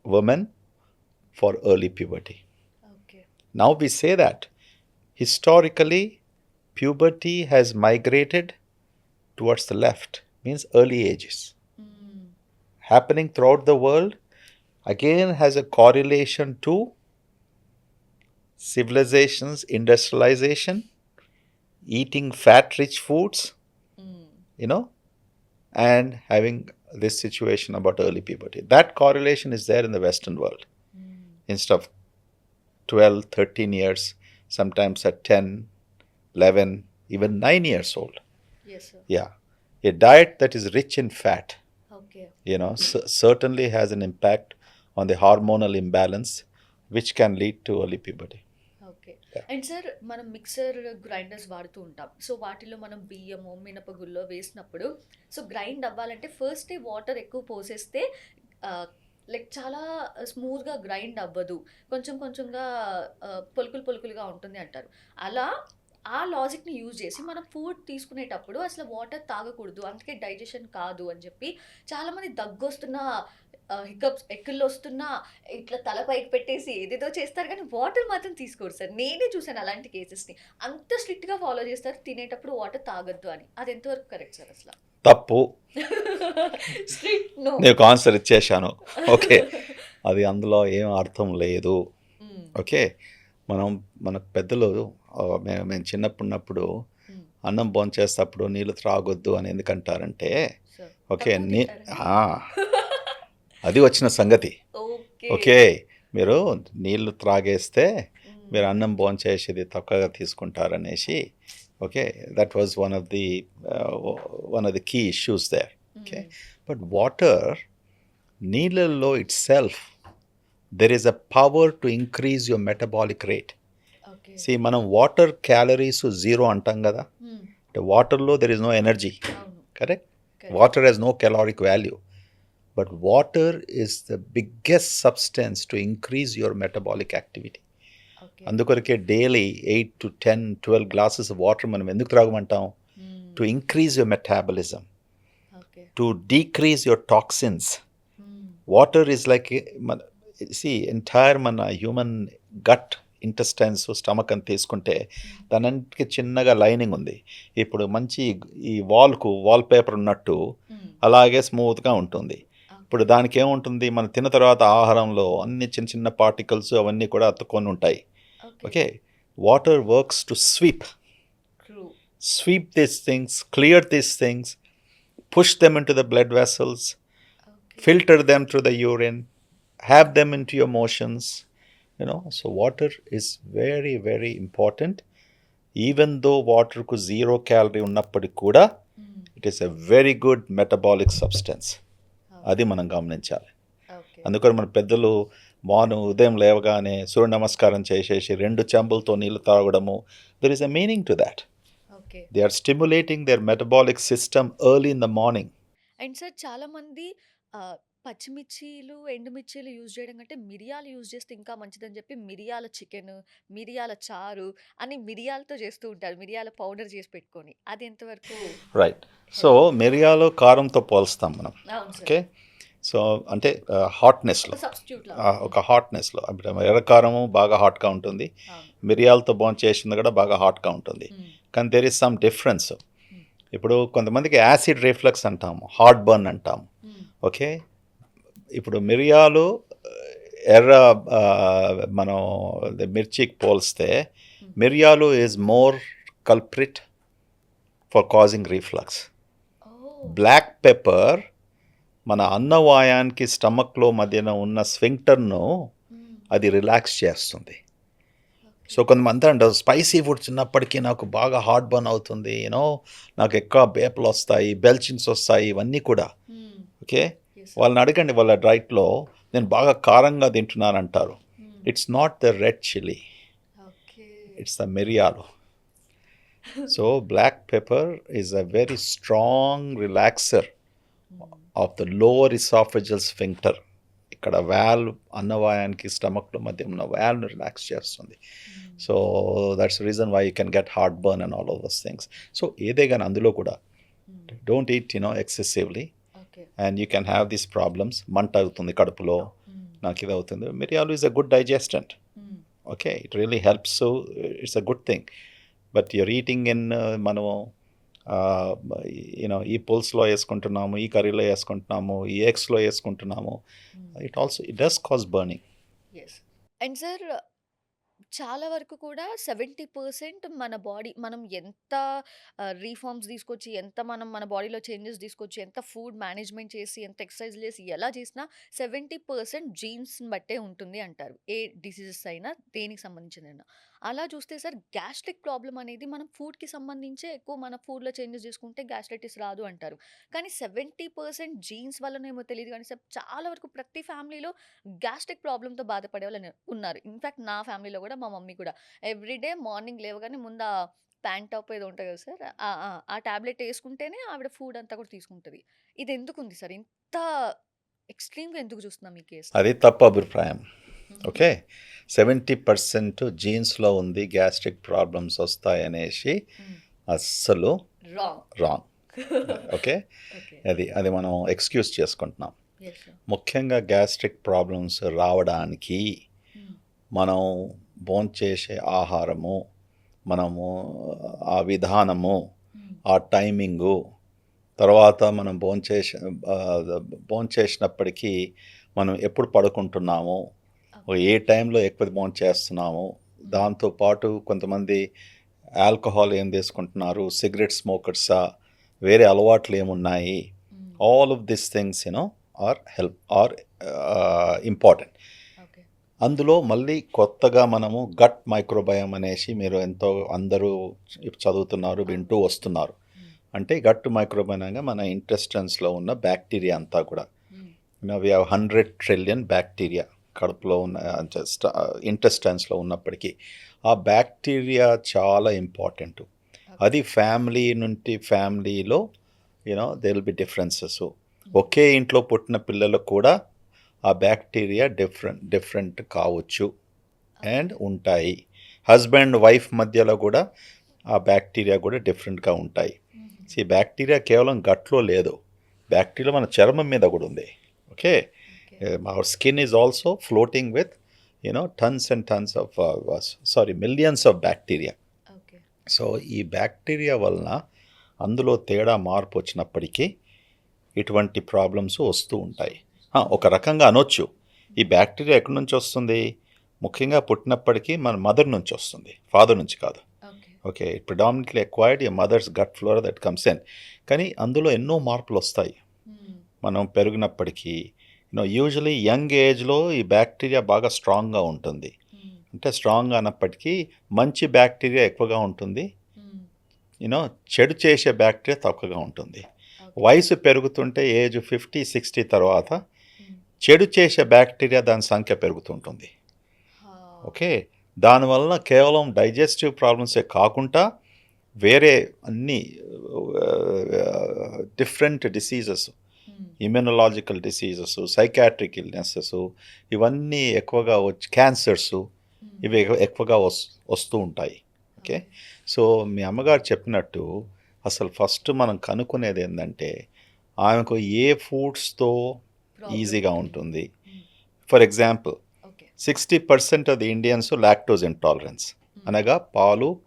women for early puberty. Okay. Now we say that historically puberty has migrated towards the left, means early ages. Happening throughout the world again has a correlation to civilizations, industrialization, eating fat rich foods, you know, and having this situation about early puberty. That correlation is there in the Western world. Instead of 12, 13 years, sometimes at 10, 11, even 9 years old. Yes, sir. Yeah. A diet that is rich in fat, okay. you know, certainly has an impact on the hormonal imbalance, which can lead to early puberty. Okay. And sir మనం mixer grinders వాడుతూ ఉంటాం. So వాటిలో మనం బియ్యము మినపగుల్లో వేసినప్పుడు so grind అవ్వాలంటే first water ఎక్కువ పోసేస్తే లైక్ చాలా స్మూత్గా గ్రైండ్ అవ్వదు, కొంచెం కొంచెంగా పొలుకులు పొలుకులుగా ఉంటుంది అంటారు. అలా ఆ లాజిక్ని యూజ్ చేసి మనం ఫుడ్ తీసుకునేటప్పుడు అసలు వాటర్ తాగకూడదు, అందుకే డైజెషన్ కాదు అని చెప్పి చాలామంది దగ్గు వస్తున్నా హికప్స్ ఎక్కుళ్ళు వస్తున్నా ఇట్లా తల పైకి పెట్టేసి ఏదేదో చేస్తారు, కానీ వాటర్ మాత్రం తీసుకోరు సార్. నేనే చూసాను అలాంటి కేసెస్ని. అంత స్ట్రిక్ట్గా ఫాలో చేస్తారు తినేటప్పుడు వాటర్ తాగొద్దు అని. అది ఎంతవరకు కరెక్ట్ సార్ అసలు? తప్పు. Strict no. నీకు ఆన్సర్ ఇచ్చేశాను, ఓకే. అది అందులో ఏం అర్థం లేదు, ఓకే. మన పెద్దలు మేము చిన్నప్పుడు అన్నం భోంచేసేటప్పుడు నీళ్ళు త్రాగొద్దు అని ఎందుకంటారంటే, ఓకే, అది వచ్చిన సంగతి, ఓకే. మీరు నీళ్లు త్రాగేస్తే మీరు అన్నం భోంచేసేది తక్కువగా తీసుకుంటారనేసి, okay. That was one of the key issues there, okay. But water, నీళ్ళల్లో itself there is a power to increase your metabolic rate. Okay. See, మనం వాటర్ క్యాలరీస్ 0 అంటాం కదా, అంటే వాటర్లో there is no energy, correct? Water has no caloric value, but water is the biggest substance to increase your metabolic activity. Okay. అందుకొరకే daily 8 to 10, 12 glasses of water మనం ఎందుకు త్రాగమంటాం? To increase your metabolism, Okay. to decrease your toxins. Water is like, see, entire మన human gut, intestines, stomach అని తీసుకుంటే దానికి చిన్నగా lining ఉంది. ఇప్పుడు మంచి ఈ వాల్ పేపర్ ఉన్నట్టు అలాగే స్మూత్గా ఉంటుంది. ఇప్పుడు దానికి ఏముంటుంది, మనం తిన్న తర్వాత ఆహారంలో అన్ని చిన్న చిన్న పార్టికల్స్ అవన్నీ కూడా అతుక్కొని ఉంటాయి, okay. Water works to sweep these things, clear these things, push them into the blood vessels, filter them through the urine, have them into your motions, you know. So water is very, very important. Even though water ku 0 calorie ఉన్నప్పటికీ కూడా it is a very good metabolic substance. అది మనం గమనించాలి. అందుకని మన పెద్దలు ఉదయం లేవగానే సూర్య నమస్కారం చేసేసి 2 చెంబులతో నీళ్ళు తాగడము, there is a meaning to that. They are stimulating their metabolic system early in the morning. And sir చాలామంది పచ్చిమిర్చీలు ఎండుమిర్చీలు యూజ్ చేయడం కంటే మిరియాలు యూజ్ చేస్తే ఇంకా మంచిదని చెప్పి మిరియాల చికెన్, మిరియాల చారు అని మిరియాలతో చేస్తూ ఉంటారు, మిరియాల పౌడర్ చేసి పెట్టుకొని. అది ఎంతవరకు రైట్? సో మిరియాలు కారంతో పోల్స్తాం మనం, ఓకే. సో అంటే హాట్నెస్లో, ఒక హాట్నెస్లో, ఎర్రకారము బాగా హాట్గా ఉంటుంది, మిరియాలతో చేసింది కూడా బాగా హాట్గా ఉంటుంది. కానీ దేర్ ఇస్ సమ్ డిఫరెన్స్. ఇప్పుడు కొంతమందికి యాసిడ్ రిఫ్లక్స్ అంటాము, హార్ట్ బర్న్ అంటాము, ఓకే. ఇప్పుడు మిరియాలు మనం మిర్చికి పోల్స్తే మిరియాలు is more culprit for causing reflux. Black pepper మన అన్నవాయానికి స్టమక్లో మధ్యన ఉన్న స్ఫింక్టర్ను అది రిలాక్స్ చేస్తుంది. సో కొంతమంది అంటారు స్పైసీ ఫుడ్ చిన్నప్పటికీ నాకు బాగా హార్ట్ బర్న్ అవుతుంది, నాకు ఎక్కువ బేపలు వస్తాయి, బెల్చింగ్స్ వస్తాయి, ఇవన్నీ కూడా. ఓకే, వాళ్ళని అడగండి వాళ్ళ డైట్లో నేను బాగా కారంగా తింటున్నాను అంటారు. It's not the red chilli, it's the మిరియాలు. So black pepper is a very strong relaxer of the lower oesophageal sphincter. ఇక్కడ వాల్వ్ అన్నవాయానికి స్టమక్లో మధ్య ఉన్న వాల్వ్ని రిలాక్స్ చేస్తుంది. So that's reason why you can get heartburn and all of those things. So ఏదే కానీ అందులో కూడా don't eat excessively and you can have these problems. మంట అవుతుంది కడుపులో, నాకు ఇది అవుతుంది. మిరియాలు is a good digestant. Okay, it really helps, it's a good thing. But you're eating in మనము ఈ పుల్స్లో వేసుకుంటున్నాము, ఈ కర్రీలో వేసుకుంటున్నాము, ఈ ఎగ్స్లో వేసుకుంటున్నాము. It does cause burning. And sir, చాలా వరకు కూడా 70% మన బాడీ మనం ఎంత రీఫార్మ్స్ తీసుకొచ్చి, ఎంత మనం మన బాడీలో చేంజెస్ తీసుకొచ్చి, ఎంత ఫుడ్ మేనేజ్మెంట్ చేసి, ఎంత ఎక్సర్సైజ్ చేసి, ఎలా చేసినా 70% జీన్స్ని బట్టే ఉంటుంది అంటారు. ఏ డిసీజెస్ అయినా, దేనికి సంబంధించిందైనా. అలా చూస్తే సార్, గ్యాస్ట్రిక్ ప్రాబ్లం అనేది మనం ఫుడ్కి సంబంధించే ఎక్కువ, మన ఫుడ్లో చేంజెస్ చేసుకుంటే గ్యాస్ట్రైటిస్ రాదు అంటారు. కానీ 70% జీన్స్ వల్లనేమో తెలియదు కానీ సార్, చాలా వరకు ప్రతి ఫ్యామిలీలో గ్యాస్ట్రిక్ ప్రాబ్లమ్‌తో బాధపడే వాళ్ళు ఉన్నారు. ఇన్‌ఫాక్ట్ నా ఫ్యామిలీలో కూడా మా మమ్మీ కూడా ఎవ్రీడే మార్నింగ్ లేవగానే ముందు ఆ ప్యాన్ టాప్ ఏదో ఉంటది కదా సార్! ఆ టాబ్లెట్ యేసుకుంటేనే ఆవిడ ఫుడ్ అంతా కూడా తీసుకుంటది. ఇది ఎందుకుంది సార్? ఇంత ఎక్స్‌ట్రీమ్‌గా ఎందుకు చూస్తున్నాం ఈ కేస్? అది తప్పు అభిప్రాయం. హుహు. ఓకే, 70% జీన్స్లో ఉంది, గ్యాస్ట్రిక్ ప్రాబ్లమ్స్ వస్తాయనేసి హ్మ్. అస్సలు రాంగ్. రాంగ్. Okay, okay. అది మనం ఎక్స్క్యూజ్ చేసుకుంటున్నాం. Yes sir. ముఖ్యంగా గ్యాస్ట్రిక్ ప్రాబ్లమ్స్ రావడానికి హ్మ్. మనం భోంచేసే ఆహారము, మనము ఆ విధానము, హ్మ్. ఆ టైమింగు, తర్వాత మనం భోంచేసినప్పటికీ మనం ఎప్పుడు పడుకుంటున్నాము, ఏ టైంలో ఎక్కువ భోంచేస్తున్నాము, దాంతోపాటు కొంతమంది ఆల్కహాల్ ఏం తీసుకుంటున్నారు, సిగరెట్ స్మోకర్సా, వేరే అలవాట్లు ఏమున్నాయి, hmm. All of this things are important. Okay. అందులో మళ్ళీ కొత్తగా మనము గట్ మైక్రోబయోమ్ అనేసి మీరు అందరూ చదువుతున్నారు, వింటూ వస్తున్నారు. హ్మ్. అంటే గట్ మైక్రోబయోమ్ అనగా మన ఇంటెస్టైన్స్లో ఉన్న బ్యాక్టీరియా అంతా కూడా. హ్మ్. వి హ్యావ్ 100 ట్రిలియన్ బ్యాక్టీరియా కడుపులో ఉన్న ఇంటెస్టైన్స్లో ఉన్నప్పటికీ ఆ బ్యాక్టీరియా చాలా ఇంపార్టెంట్. అది ఫ్యామిలీ నుండి ఫ్యామిలీలో దే విల్ బి డిఫరెన్సెస్. ఒకే ఇంట్లో పుట్టిన పిల్లలకు కూడా ఆ బ్యాక్టీరియా డిఫరెంట్ కావచ్చు అండ్ ఉంటాయి. హస్బెండ్ వైఫ్ మధ్యలో కూడా ఆ బ్యాక్టీరియా కూడా డిఫరెంట్గా ఉంటాయి. ఈ బ్యాక్టీరియా కేవలం గట్లో లేదు, బ్యాక్టీరియా మన చర్మం మీద కూడా ఉంది. Okay, our skin is also floating with tons and tons of millions of bacteria. Okay. So ఈ బ్యాక్టీరియా వలన అందులో తేడా మార్పు వచ్చినప్పటికీ ఇటువంటి ప్రాబ్లమ్స్ వస్తూ ఉంటాయి. ఒక రకంగా అనొచ్చు, ఈ బ్యాక్టీరియా ఎక్కడి నుంచి వస్తుంది, ముఖ్యంగా పుట్టినప్పటికీ మన మదర్ నుంచి వస్తుంది, ఫాదర్ నుంచి కాదు. Okay. Okay, it predominantly acquired a mother's gut flora that comes in. కానీ అందులో ఎన్నో మార్పులు వస్తాయి హ్మ్. మనం పెరిగినప్పటికీ. యూజువలీ యంగ్ ఏజ్లో ఈ బ్యాక్టీరియా బాగా స్ట్రాంగ్గా ఉంటుంది. హ్మ్. అంటే స్ట్రాంగ్ అన్నప్పటికీ మంచి బ్యాక్టీరియా ఎక్కువగా ఉంటుంది, హ్మ్. చెడు చేసే బ్యాక్టీరియా తక్కువగా ఉంటుంది. ఓకే. వయసు పెరుగుతుంటే ఏజ్ 50-60 తర్వాత హ్మ్. చెడు చేసే బ్యాక్టీరియా దాని సంఖ్య పెరుగుతుంటుంది. హా! ఓకే, దానివల్ల కేవలం డైజెస్టివ్ ప్రాబ్లమ్సే కాకుండా వేరే అన్ని డిఫరెంట్ డిసీజెస్, హ్మ్. ఇమ్యూనలాజికల్ డిసీజెస్, సైకాట్రిక్ ఇల్నెసెస్, ఇవన్నీ ఎక్కువగా క్యాన్సర్స్, హ్మ్. ఇవి ఎక్కువగా వస్తూ ఉంటాయి. ఓకే, సో మీ అమ్మగారు చెప్పినట్టు అసలు ఫస్ట్ మనం కనుక్కునేది ఏంటంటే ఆమెకు ఏ ఫుడ్స్తో ప్రాబ్లమ్ ఈజీగా ఉంటుంది. ఉంటుంది. హ్మ్. For example, okay. 60% of the Indians lactose intolerance, హ్మ్. అనగా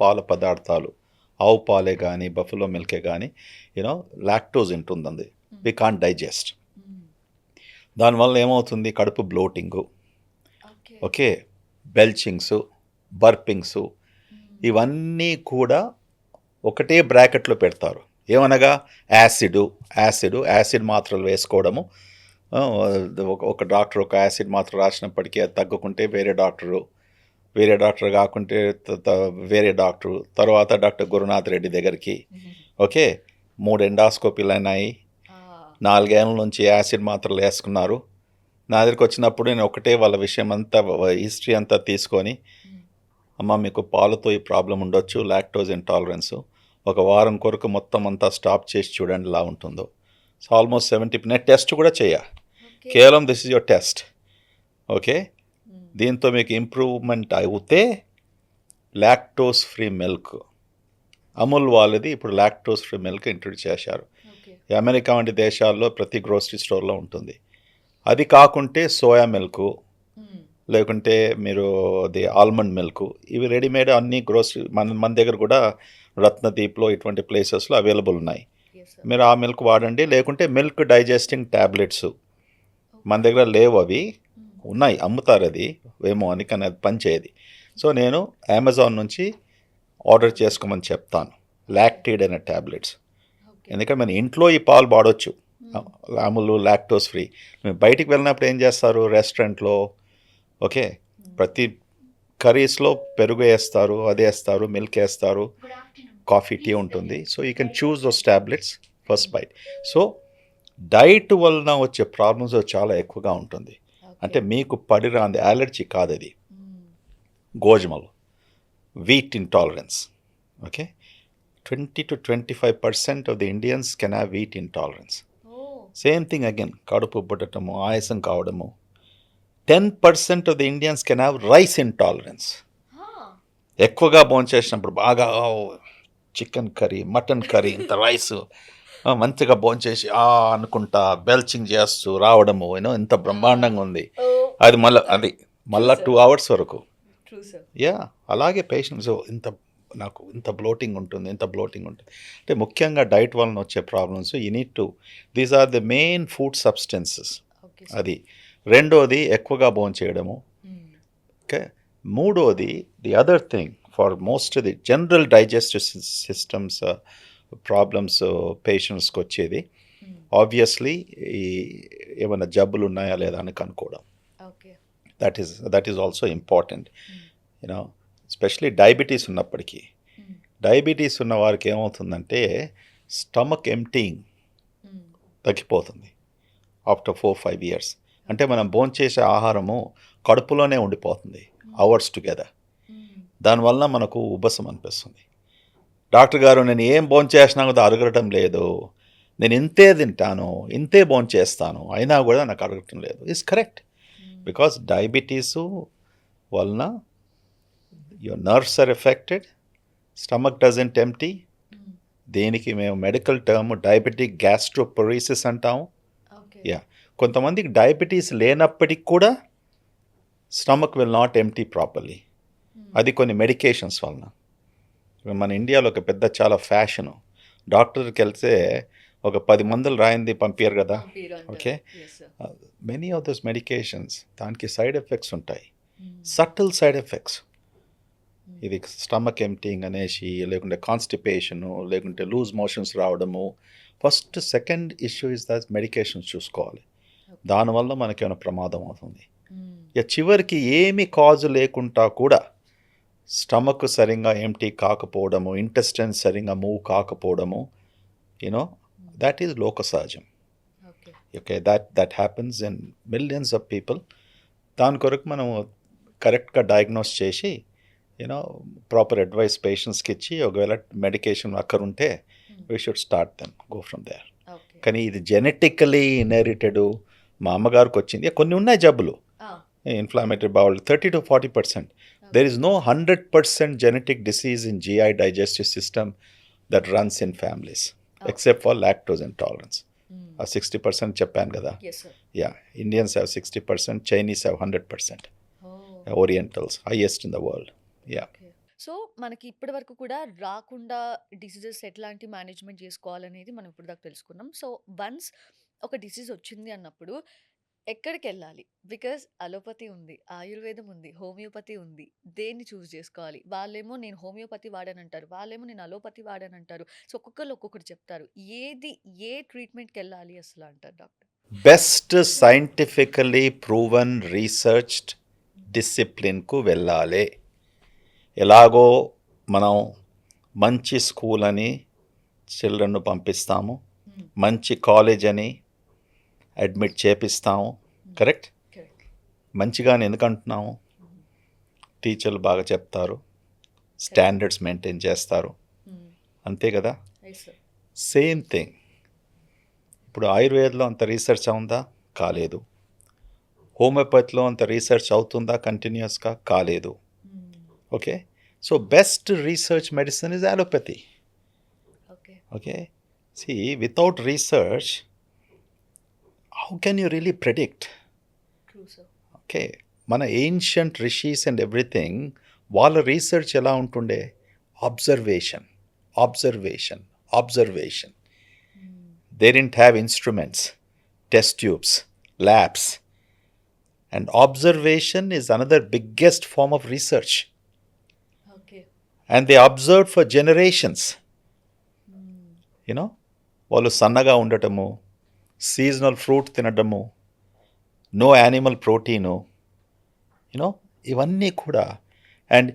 పాల పదార్థాలు, ఆవు పాలే కానీ బఫెలో మిల్కే కానీ లాక్టోజ్ ఉంటుందండి, వి కాంట్ డైజెస్ట్. హ్మ్. దానివల్ల ఏమవుతుంది, కడుపు బ్లోటింగు, ఓకే. ఓకే, బెల్చింగ్స్, బర్పింగ్స్, హ్మ్. ఇవన్నీ కూడా ఒకటే బ్రాకెట్లో పెడతారు. ఏమనగా యాసిడ్ మాత్రలు వేసుకోవడము. ఒక డాక్టర్ ఒక యాసిడ్ మాత్ర రాసినప్పటికీ అది తగ్గుకుంటే వేరే డాక్టరు వేరే డాక్టర్ కాకుంటే వేరే డాక్టర్, తర్వాత డాక్టర్ గురునాథ్ రెడ్డి దగ్గరికి. ఓకే, 3 ఎండాస్కోపీలు అయినాయి, 4 ఏళ్ళ నుంచి యాసిడ్ మాత్రలు వేసుకున్నారు. నా దగ్గరికి వచ్చినప్పుడు నేను ఒకటే వాళ్ళ విషయం అంతా, హిస్టరీ అంతా తీసుకొని, అమ్మ మీకు పాలతో ఈ ప్రాబ్లం ఉండొచ్చు, లాక్టోజ్ ఇంటాలరెన్స్, ఒక వారం కొరకు మొత్తం అంతా స్టాప్ చేసి చూడండి ఎలా ఉంటుందో. సో ఆల్మోస్ట్ 70, నేను టెస్ట్ కూడా కేవలం this is your test. Okay, దీంతో మీకు ఇంప్రూవ్మెంట్ అవుతే లాక్టోస్ ఫ్రీ మిల్క్, అమూల్ వాళ్ళది ఇప్పుడు లాక్టోస్ ఫ్రీ మిల్క్ ఇంట్రొడ్యూస్ చేశారు. అమెరికా వంటి దేశాల్లో ప్రతి గ్రోసరీ స్టోర్లో ఉంటుంది. అది కాకుంటే సోయా మిల్క్, లేకుంటే మీరు అది ఆల్మండ్ మిల్క్, ఇవి రెడీమేడ్ అన్ని గ్రోసరీ మన దగ్గర కూడా రత్నదీప్లో ఇటువంటి ప్లేసెస్లో అవైలబుల్ ఉన్నాయి. మీరు ఆ మిల్క్ వాడండి. లేకుంటే మిల్క్ డైజెస్టింగ్ ట్యాబ్లెట్స్ మన దగ్గర లేవు, అవి ఉన్నాయి, అమ్ముతారు, అది ఏమో అని, కానీ అది పనిచేయదు. సో నేను అమెజాన్ నుంచి ఆర్డర్ చేసుకోమని చెప్తాను, లాక్టేడ్ అనే ట్యాబ్లెట్స్. ఎందుకంటే మన ఇంట్లో ఈ పాలు వాడవచ్చు, అమూల్ లాక్టోస్ ఫ్రీ. మేము బయటికి వెళ్ళినప్పుడు ఏం చేస్తారు, రెస్టారెంట్లో ఓకే, ప్రతి కర్రీస్లో పెరుగు వేస్తారు, అది వేస్తారు, మిల్క్ వేస్తారు, కాఫీ, టీ ఉంటుంది. So you can choose those tablets first bite. So diet వలన వచ్చే ప్రాబ్లమ్స్ చాలా ఎక్కువగా ఉంటుంది. అంటే మీకు పడిరాంది అలర్జీ కాదు, అది గోధుమలు, wheat intolerance. Okay, 20 to 25% of the Indians can have wheat intolerance. Same thing again, కడుపు పుట్టడము, ఆయాసం కావడము. 10% of the Indians can have rice intolerance. ఎక్కువగా భోంచేసినప్పుడు బాగా చికెన్ కర్రీ, మటన్ కర్రీ, ఇంత రైస్ మంచిగా భోంచేసి అనుకుంటా బెల్చింగ్ చేస్తూ రావడము, ఇంత బ్రహ్మాండంగా ఉంది. అది మళ్ళీ 2 hours వరకు. అలాగే పేషెంట్స్ నాకు ఇంత బ్లోటింగ్ ఉంటుంది, అంటే ముఖ్యంగా డైట్ వలన వచ్చే problems. You need to, these are the main food substances. అది రెండోది ఎక్కువగా భోంచేయడము. ఓకే, మూడోది the other thing for most the general digestive systems problems పేషెంట్స్కి వచ్చేది ఆబ్వియస్లీ ఈ ఏమైనా జబ్బులు ఉన్నాయా లేదా అని కనుక్కోవడం. That is also important. Especially diabetes ఉన్నప్పటికీ. డయాబెటీస్ ఉన్న వారికి ఏమవుతుందంటే స్టమక్ ఎంప్టీయింగ్ తగ్గిపోతుంది ఆఫ్టర్ 4-5 years. అంటే మనం భోంచేసే ఆహారము కడుపులోనే ఉండిపోతుంది అవర్స్ టుగెదర్. దానివల్ల మనకు ఉబ్బసం అనిపిస్తుంది. డాక్టర్ గారు, నేను ఏం భోంచేసినా కూడా అరగటం లేదు, నేను ఇంతే తింటాను, ఇంతే భోంచేస్తాను, అయినా కూడా నాకు అరగటం లేదు. ఇట్స్ కరెక్ట్, బికాస్ డయాబెటీసు వలన your nerves are affected, stomach doesn't empty. దీనికి మేము మెడికల్ టర్మ్ డయాబెటిక్ గ్యాస్ట్రోపరేసిస్ అంటాము. కొంతమందికి డయాబెటీస్ లేనప్పటికి కూడా stomach will not empty properly. అది కొన్ని మెడికేషన్స్ వలన. మన ఇండియాలో ఒక పెద్ద చాలా ఫ్యాషను, డాక్టర్కి వెళ్తే ఒక 10 మందులు రాయింది పంపించారు కదా. Okay, many of those medications దానికి సైడ్ ఎఫెక్ట్స్ ఉంటాయి, సటిల్ సైడ్ ఎఫెక్ట్స్. ఇది స్టమక్ ఎంప్టీయింగ్ అనేసి, లేకుంటే కాన్స్టిపేషను, లేకుంటే లూజ్ మోషన్స్ రావడము. First second issue is that medications చూసుకోవాలి. దానివల్ల మనకేమైనా ప్రమాదం అవుతుంది. చివరికి ఏమి కాజు లేకుండా కూడా స్టమక్ సరిగ్గా ఎంప్టీ కాకపోవడము, ఇంటెస్టైన్ సరిగ్గా మూవ్ కాకపోవడము, that is లోకసహజం. Okay, that happens in millions of people. దాని కొరకు మనం కరెక్ట్గా డయాగ్నోస్ చేసి ప్రాపర్ అడ్వైస్ పేషెంట్స్కి ఇచ్చి, ఒకవేళ మెడికేషన్ అక్కరుంటే we should start them, go from there. కానీ ఇది జెనెటికలీ ఇన్హెరిటెడ్, మా అమ్మగారికి వచ్చింది. కొన్ని ఉన్నాయి జబ్బులు, inflammatory bowl 30 to 40%. There is no 100% genetic disease in GI digestive system that runs in families, except for lactose intolerance. 60% చెప్పాను కదా. Indians have 60%, Chinese have 100%, Orientals highest in the world. So మనకి ఇప్పటి వరకు కూడా రాకుండా డిసీజెస్ ఎట్లాంటి management చేసుకోవాలనేది మనం ఇప్పుడు దాకా తెలుసుకున్నాం. సో వన్స్ ఒక డిసీజ్ వచ్చింది అన్నప్పుడు ఎక్కడికి వెళ్ళాలి? బికాజ్ అలోపతి ఉంది, ఆయుర్వేదం ఉంది, హోమియోపతి ఉంది. దేన్ని చూస్ చేసుకోవాలి? వాళ్ళేమో నేను హోమియోపతి వాడానంటారు, వాళ్ళేమో నేను అలోపతి వాడానంటారు. సో ఒక్కొక్కరు ఒక్కొక్కటి చెప్తారు. ఏ ట్రీట్మెంట్కి వెళ్ళాలి అసలు అంటారు doctor? Best scientifically proven researched డిసిప్లిన్కు వెళ్ళాలి. ఎలాగో మనం మంచి స్కూల్ అని చిల్డ్రన్ను పంపిస్తాము, మంచి కాలేజ్ అని అడ్మిట్ చేపిస్తాము. కరెక్ట్? మంచిగానే ఎందుకంటున్నాము? టీచర్లు బాగా చెప్తారు, స్టాండర్డ్స్ మెయింటైన్ చేస్తారు, అంతే కదా? సేమ్ థింగ్ ఇప్పుడు ఆయుర్వేదంలో అంత రీసెర్చ్ అవుందా? కాలేదు. హోమియోపతిలో అంత రీసెర్చ్ అవుతుందా కంటిన్యూస్గా? కాలేదు. Okay, so best research medicine is allopathy. Okay, see, without research, how can you really predict? True, sir. Okay, మన ఏన్షియంట్ రిషీస్ అండ్ ఎవ్రీథింగ్, వాళ్ళ రీసెర్చ్ ఎలా ఉంటుండే? Observation, observation, observation. They didn't have instruments, test tubes, labs. And observation is another biggest form of research. Okay. And they observed for generations. వాళ్ళు సన్నగా ఉండటము, seasonal fruit తినడము, no animal protein, ఇవన్నీ కూడా. And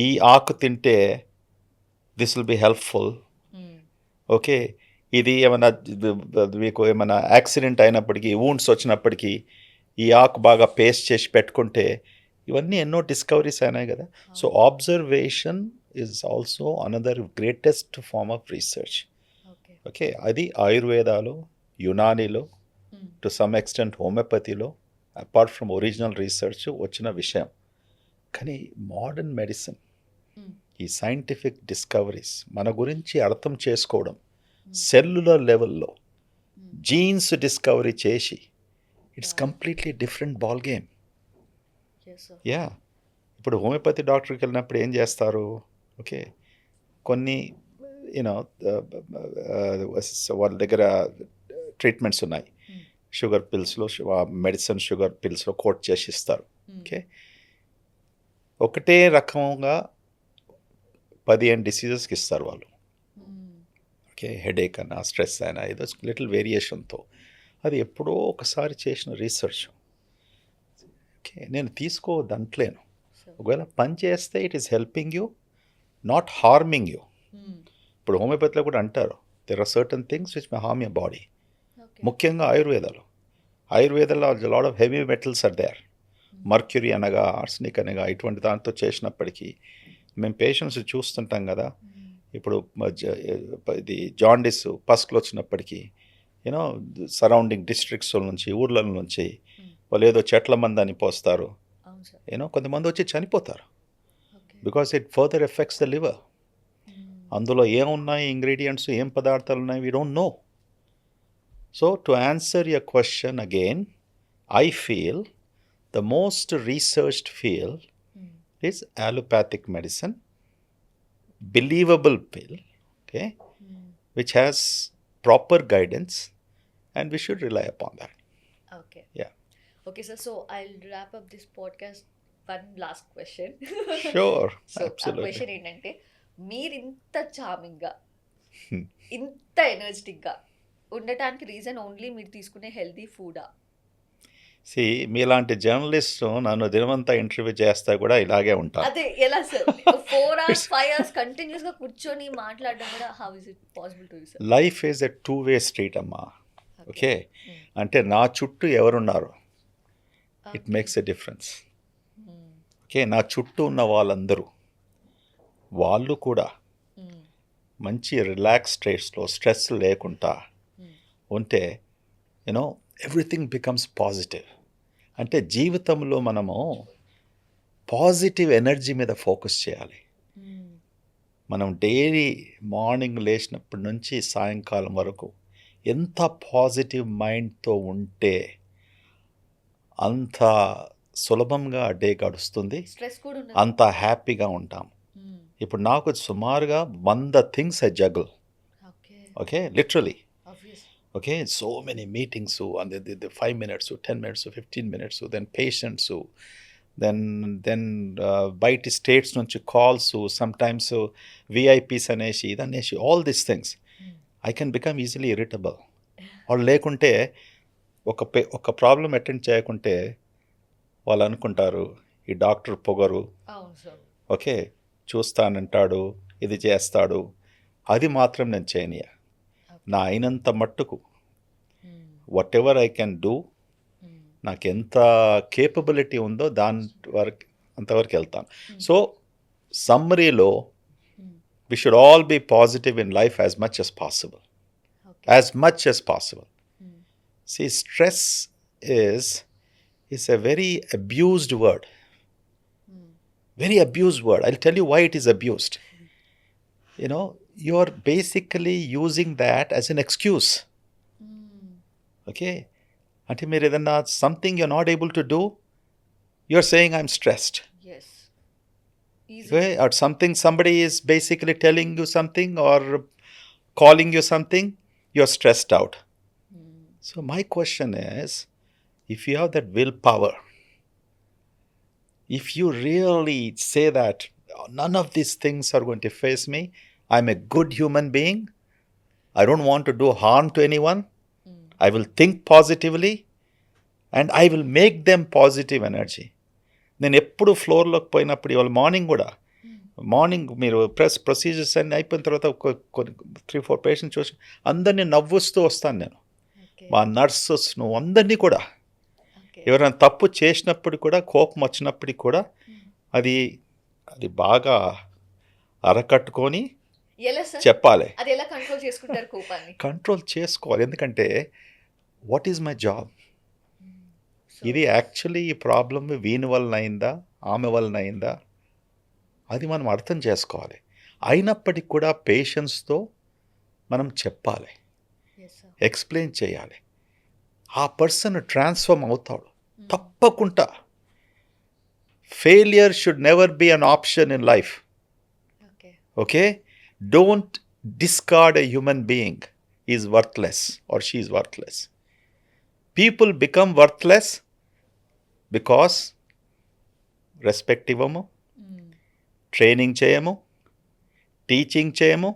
ఈ ఆకు తింటే this will be helpful. Okay, ఇది ఏమైనా మీకు ఏమైనా యాక్సిడెంట్ అయినప్పటికీ, వూండ్స్ వచ్చినప్పటికీ ఈ ఆకు బాగా పేస్ట్ చేసి పెట్టుకుంటే, ఇవన్నీ ఎన్నో డిస్కవరీస్ అయినాయి కదా. So observation is also another greatest form of research. Okay, అది ఆయుర్వేదాలో, యునానీలో, టు సమ్ ఎక్స్టెంట్ హోమియోపతిలో, అపార్ట్ ఫ్రమ్ ఒరిజినల్ రీసెర్చ్ వచ్చిన విషయం. కానీ మోడర్న్ మెడిసిన్, ఈ సైంటిఫిక్ డిస్కవరీస్ మన గురించి అర్థం చేసుకోవడం, సెల్యులర్ లెవెల్లో జీన్స్ డిస్కవరీ చేసి, it's completely different ball game. Yeah, ఇప్పుడు హోమియోపతి డాక్టర్కి వెళ్ళినప్పుడు ఏం చేస్తారు? ఓకే, కొన్ని వాళ్ళ దగ్గర ట్రీట్మెంట్స్ ఉన్నాయి, షుగర్ పిల్స్లో, మెడిసిన్ షుగర్ పిల్స్లో కోట్ చేసి ఇస్తారు. ఓకే, ఒకటే రకంగా 15 డిసీజెస్కి ఇస్తారు వాళ్ళు. ఓకే, హెడేక్ అయినా, స్ట్రెస్ అయినా, ఏదో లిటిల్ వేరియేషన్తో. అది ఎప్పుడో ఒకసారి చేసిన రీసెర్చ్. ఓకే, నేను తీసుకోవద్దంటలేను. ఒకవేళ పని చేస్తే it is helping you, not harming you. ఇప్పుడు హోమియోపతిలో కూడా అంటారు, there are certain things which may harm your body. ముఖ్యంగా ఆయుర్వేదంలో lot of heavy metals are there. Mercury అనగా, ఆర్సనిక్ అనగా, ఇటువంటి దాంతో చేసినప్పటికీ మేము పేషెంట్స్ చూస్తుంటాం కదా. ఇప్పుడు ఇది జాండిస్, పస్కులు వచ్చినప్పటికీ సరౌండింగ్ డిస్ట్రిక్ట్స్ నుంచి, ఊర్ల నుంచి వాళ్ళు ఏదో చెట్ల మందని పోస్తారు. కొంతమంది వచ్చి చనిపోతారు because it further effects the liver. అందులో ఏమున్నాయి ఇంగ్రీడియంట్స్, ఏం పదార్థాలు ఉన్నాయి, we don't know. So to answer your question again, I feel the most researched field is allopathic medicine, believable pill, okay, which has proper guidance, and we should rely upon that. Okay. Yeah. Okay, sir. So I'll wrap up this podcast. One last question. Sure. So Absolutely. ఆ question ఏంటంటే, మీరు ఇంత చామింగ్గా, ఇంత ఎనర్జెటిక్గా ఉండటానికి reason only మీరు తీసుకునే healthy ఫుడా? మీలాంటి జర్నలిస్ట్ నన్ను దినమంతా ఇంటర్వ్యూ చేస్తా కూడా ఇలాగే ఉంటాను. అదే ఎలా సార్ 4 hours 5 hours కంటిన్యూస్ గా కూర్చొని మాట్లాడడం కూడా how is it possible to you sir? Life is a 2-way street అమ్మా. ఓకే, అంటే నా చుట్టూ ఎవరున్నారు, it makes a difference. Okay, నా చుట్టూ ఉన్న వాళ్ళందరూ, వాళ్ళు కూడా మంచి రిలాక్స్ స్టేట్స్లో, స్ట్రెస్ లేకుండా ఉంటే ఎవ్రీథింగ్ బికమ్స్ పాజిటివ్. అంటే జీవితంలో మనము పాజిటివ్ ఎనర్జీ మీద ఫోకస్ చేయాలి. మనం డైలీ మార్నింగ్ లేచినప్పటి నుంచి సాయంకాలం వరకు ఎంత పాజిటివ్ మైండ్తో ఉంటే అంత సులభంగా డే గడుస్తుంది, అంత హ్యాపీగా ఉంటాం. ఇప్పుడు నాకు సుమారుగా 100 things I juggle. Okay, literally. Okay, so many meetings, and the 5 minutes, 10 minutes, 15 minutes, then patients, then బయటి స్టేట్స్ నుంచి కాల్స్, సమ్టైమ్స్ విఐపీస్ అనేసి, ఇదనేసి, all these things I can become easily irritable. వాళ్ళు లేకుంటే ఒక ప్రాబ్లం అటెండ్ చేయకుంటే వాళ్ళు అనుకుంటారు ఈ డాక్టర్ పొగరు. ఓకే, చూస్తానంటాడు, ఇది చేస్తాడు. అది మాత్రం నేను చేయనియ. నా అయినంత మట్టుకు whatever I can do, నాకు ఎంత కేపబిలిటీ ఉందో దాని వరకు అంతవరకు వెళ్తాను. సో సమ్మరీలో we should all be positive in life as much as possible. As much as possible. See, stress is a very abused word. Very abused word. I'll tell you why it is abused. You know, you're basically using that as an excuse. Okay? Until mere edanna something you're not able to do, you're saying I'm stressed. Yes. Easy. Okay? Or something, somebody is basically telling you something or calling you something, you're stressed out. So my question is, if you have that willpower, if you really say that none of these things are going to face me, I'm a good human being, I don't want to do harm to anyone, I will think positively and I will make them positive energy. నేను ఎప్పుడు ఫ్లోర్లోకి పోయినప్పుడు ఇవాళ morning మీరు procedures అన్నీ అయిపోయిన తర్వాత కొన్ని 3-4 patients చూసి అందరినీ నవ్వుస్తూ వస్తాను నేను. మా నర్సెస్ను అందరినీ కూడా ఎవరైనా తప్పు చేసినప్పుడు కూడా కోపం వచ్చినప్పటికి కూడా అది బాగా అరకట్టుకొని ఎలా సార్ చెప్పాలి. అది ఎలా కంట్రోల్ చేసుకుంటారు కోపాన్ని? కంట్రోల్ చేసుకోవాలి. ఎందుకంటే వాట్ ఈజ్ మై జాబ్? ఇది యాక్చువల్లీ ఈ ప్రాబ్లమ్ వీని వలన అయిందా, ఆమె వలన అయిందా, అది మనం అర్థం చేసుకోవాలి. అయినప్పటికీ కూడా పేషెన్స్తో మనం చెప్పాలి, ఎక్స్ప్లెయిన్ చేయాలి. ఆ పర్సన్ ట్రాన్స్ఫార్మ్ అవుతాడు తప్పకుండా. Failure should never be an option in life. Okay, don't discard a human being is worthless or she is worthless. People become worthless because respect ఇవ్వము, ట్రైనింగ్ చేయము, టీచింగ్ చేయము,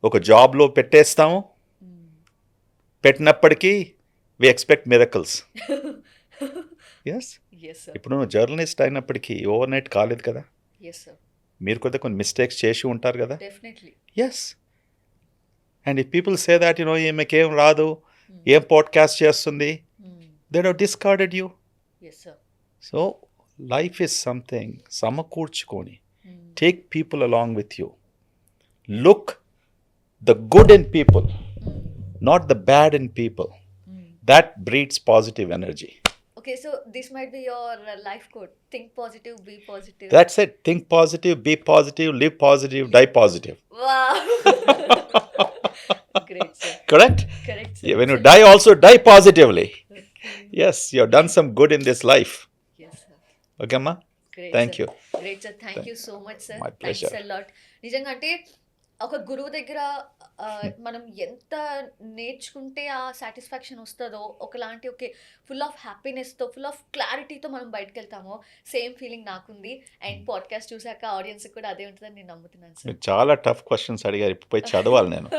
ఒక జాబ్లో పెట్టేస్తాము. పెట్టినప్పటికీ వి ఎక్స్పెక్ట్ మిరకల్స్. ఎస్, ఇప్పుడు నువ్వు journalist అయినప్పటికీ ఓవర్ నైట్ కాలేదు కదా. మీరు కూడా కొన్ని మిస్టేక్స్ చేసి ఉంటారు కదా. Yes, and if people say that you know ఈమెకేం రాదు, ఏం పాడ్కాస్ట్ చేస్తుంది, they have discarded you. So life is something సమకూర్చుకొని take people along with you. Look the good in people, not the bad in people. That breeds positive energy. Okay, so this might be your life quote. Think positive, be positive. That's it. Think positive, be positive, live positive, die positive. Wow. Great, sir. Correct? Correct, sir. Yeah, when you die, also die positively. Okay. Yes, you have done some good in this life. Yes, sir. Okay, ma? Great, Thank sir. you. Great, sir. Thank you so much, sir. My pleasure. Thanks a lot. నిజంగా ఒక గురువు దగ్గర మనం ఎంత నేర్చుకుంటే ఆ satisfaction వస్తుందో, ఒకలాంటి ఫుల్ ఆఫ్ హ్యాపీనెస్తో, ఫుల్ ఆఫ్ క్లారిటీతో మనం బయటకు వెళ్తామో, సేమ్ ఫీలింగ్ నాకుంది. అండ్ పాడ్కాస్ట్ చూసాక ఆడియన్స్కి కూడా అదే ఉంటుందని నేను నమ్ముతున్నాను సార్. చాలా టఫ్ క్వశ్చన్స్ అడిగారు, ఇప్పుడు పోయి చదవాలి నేను.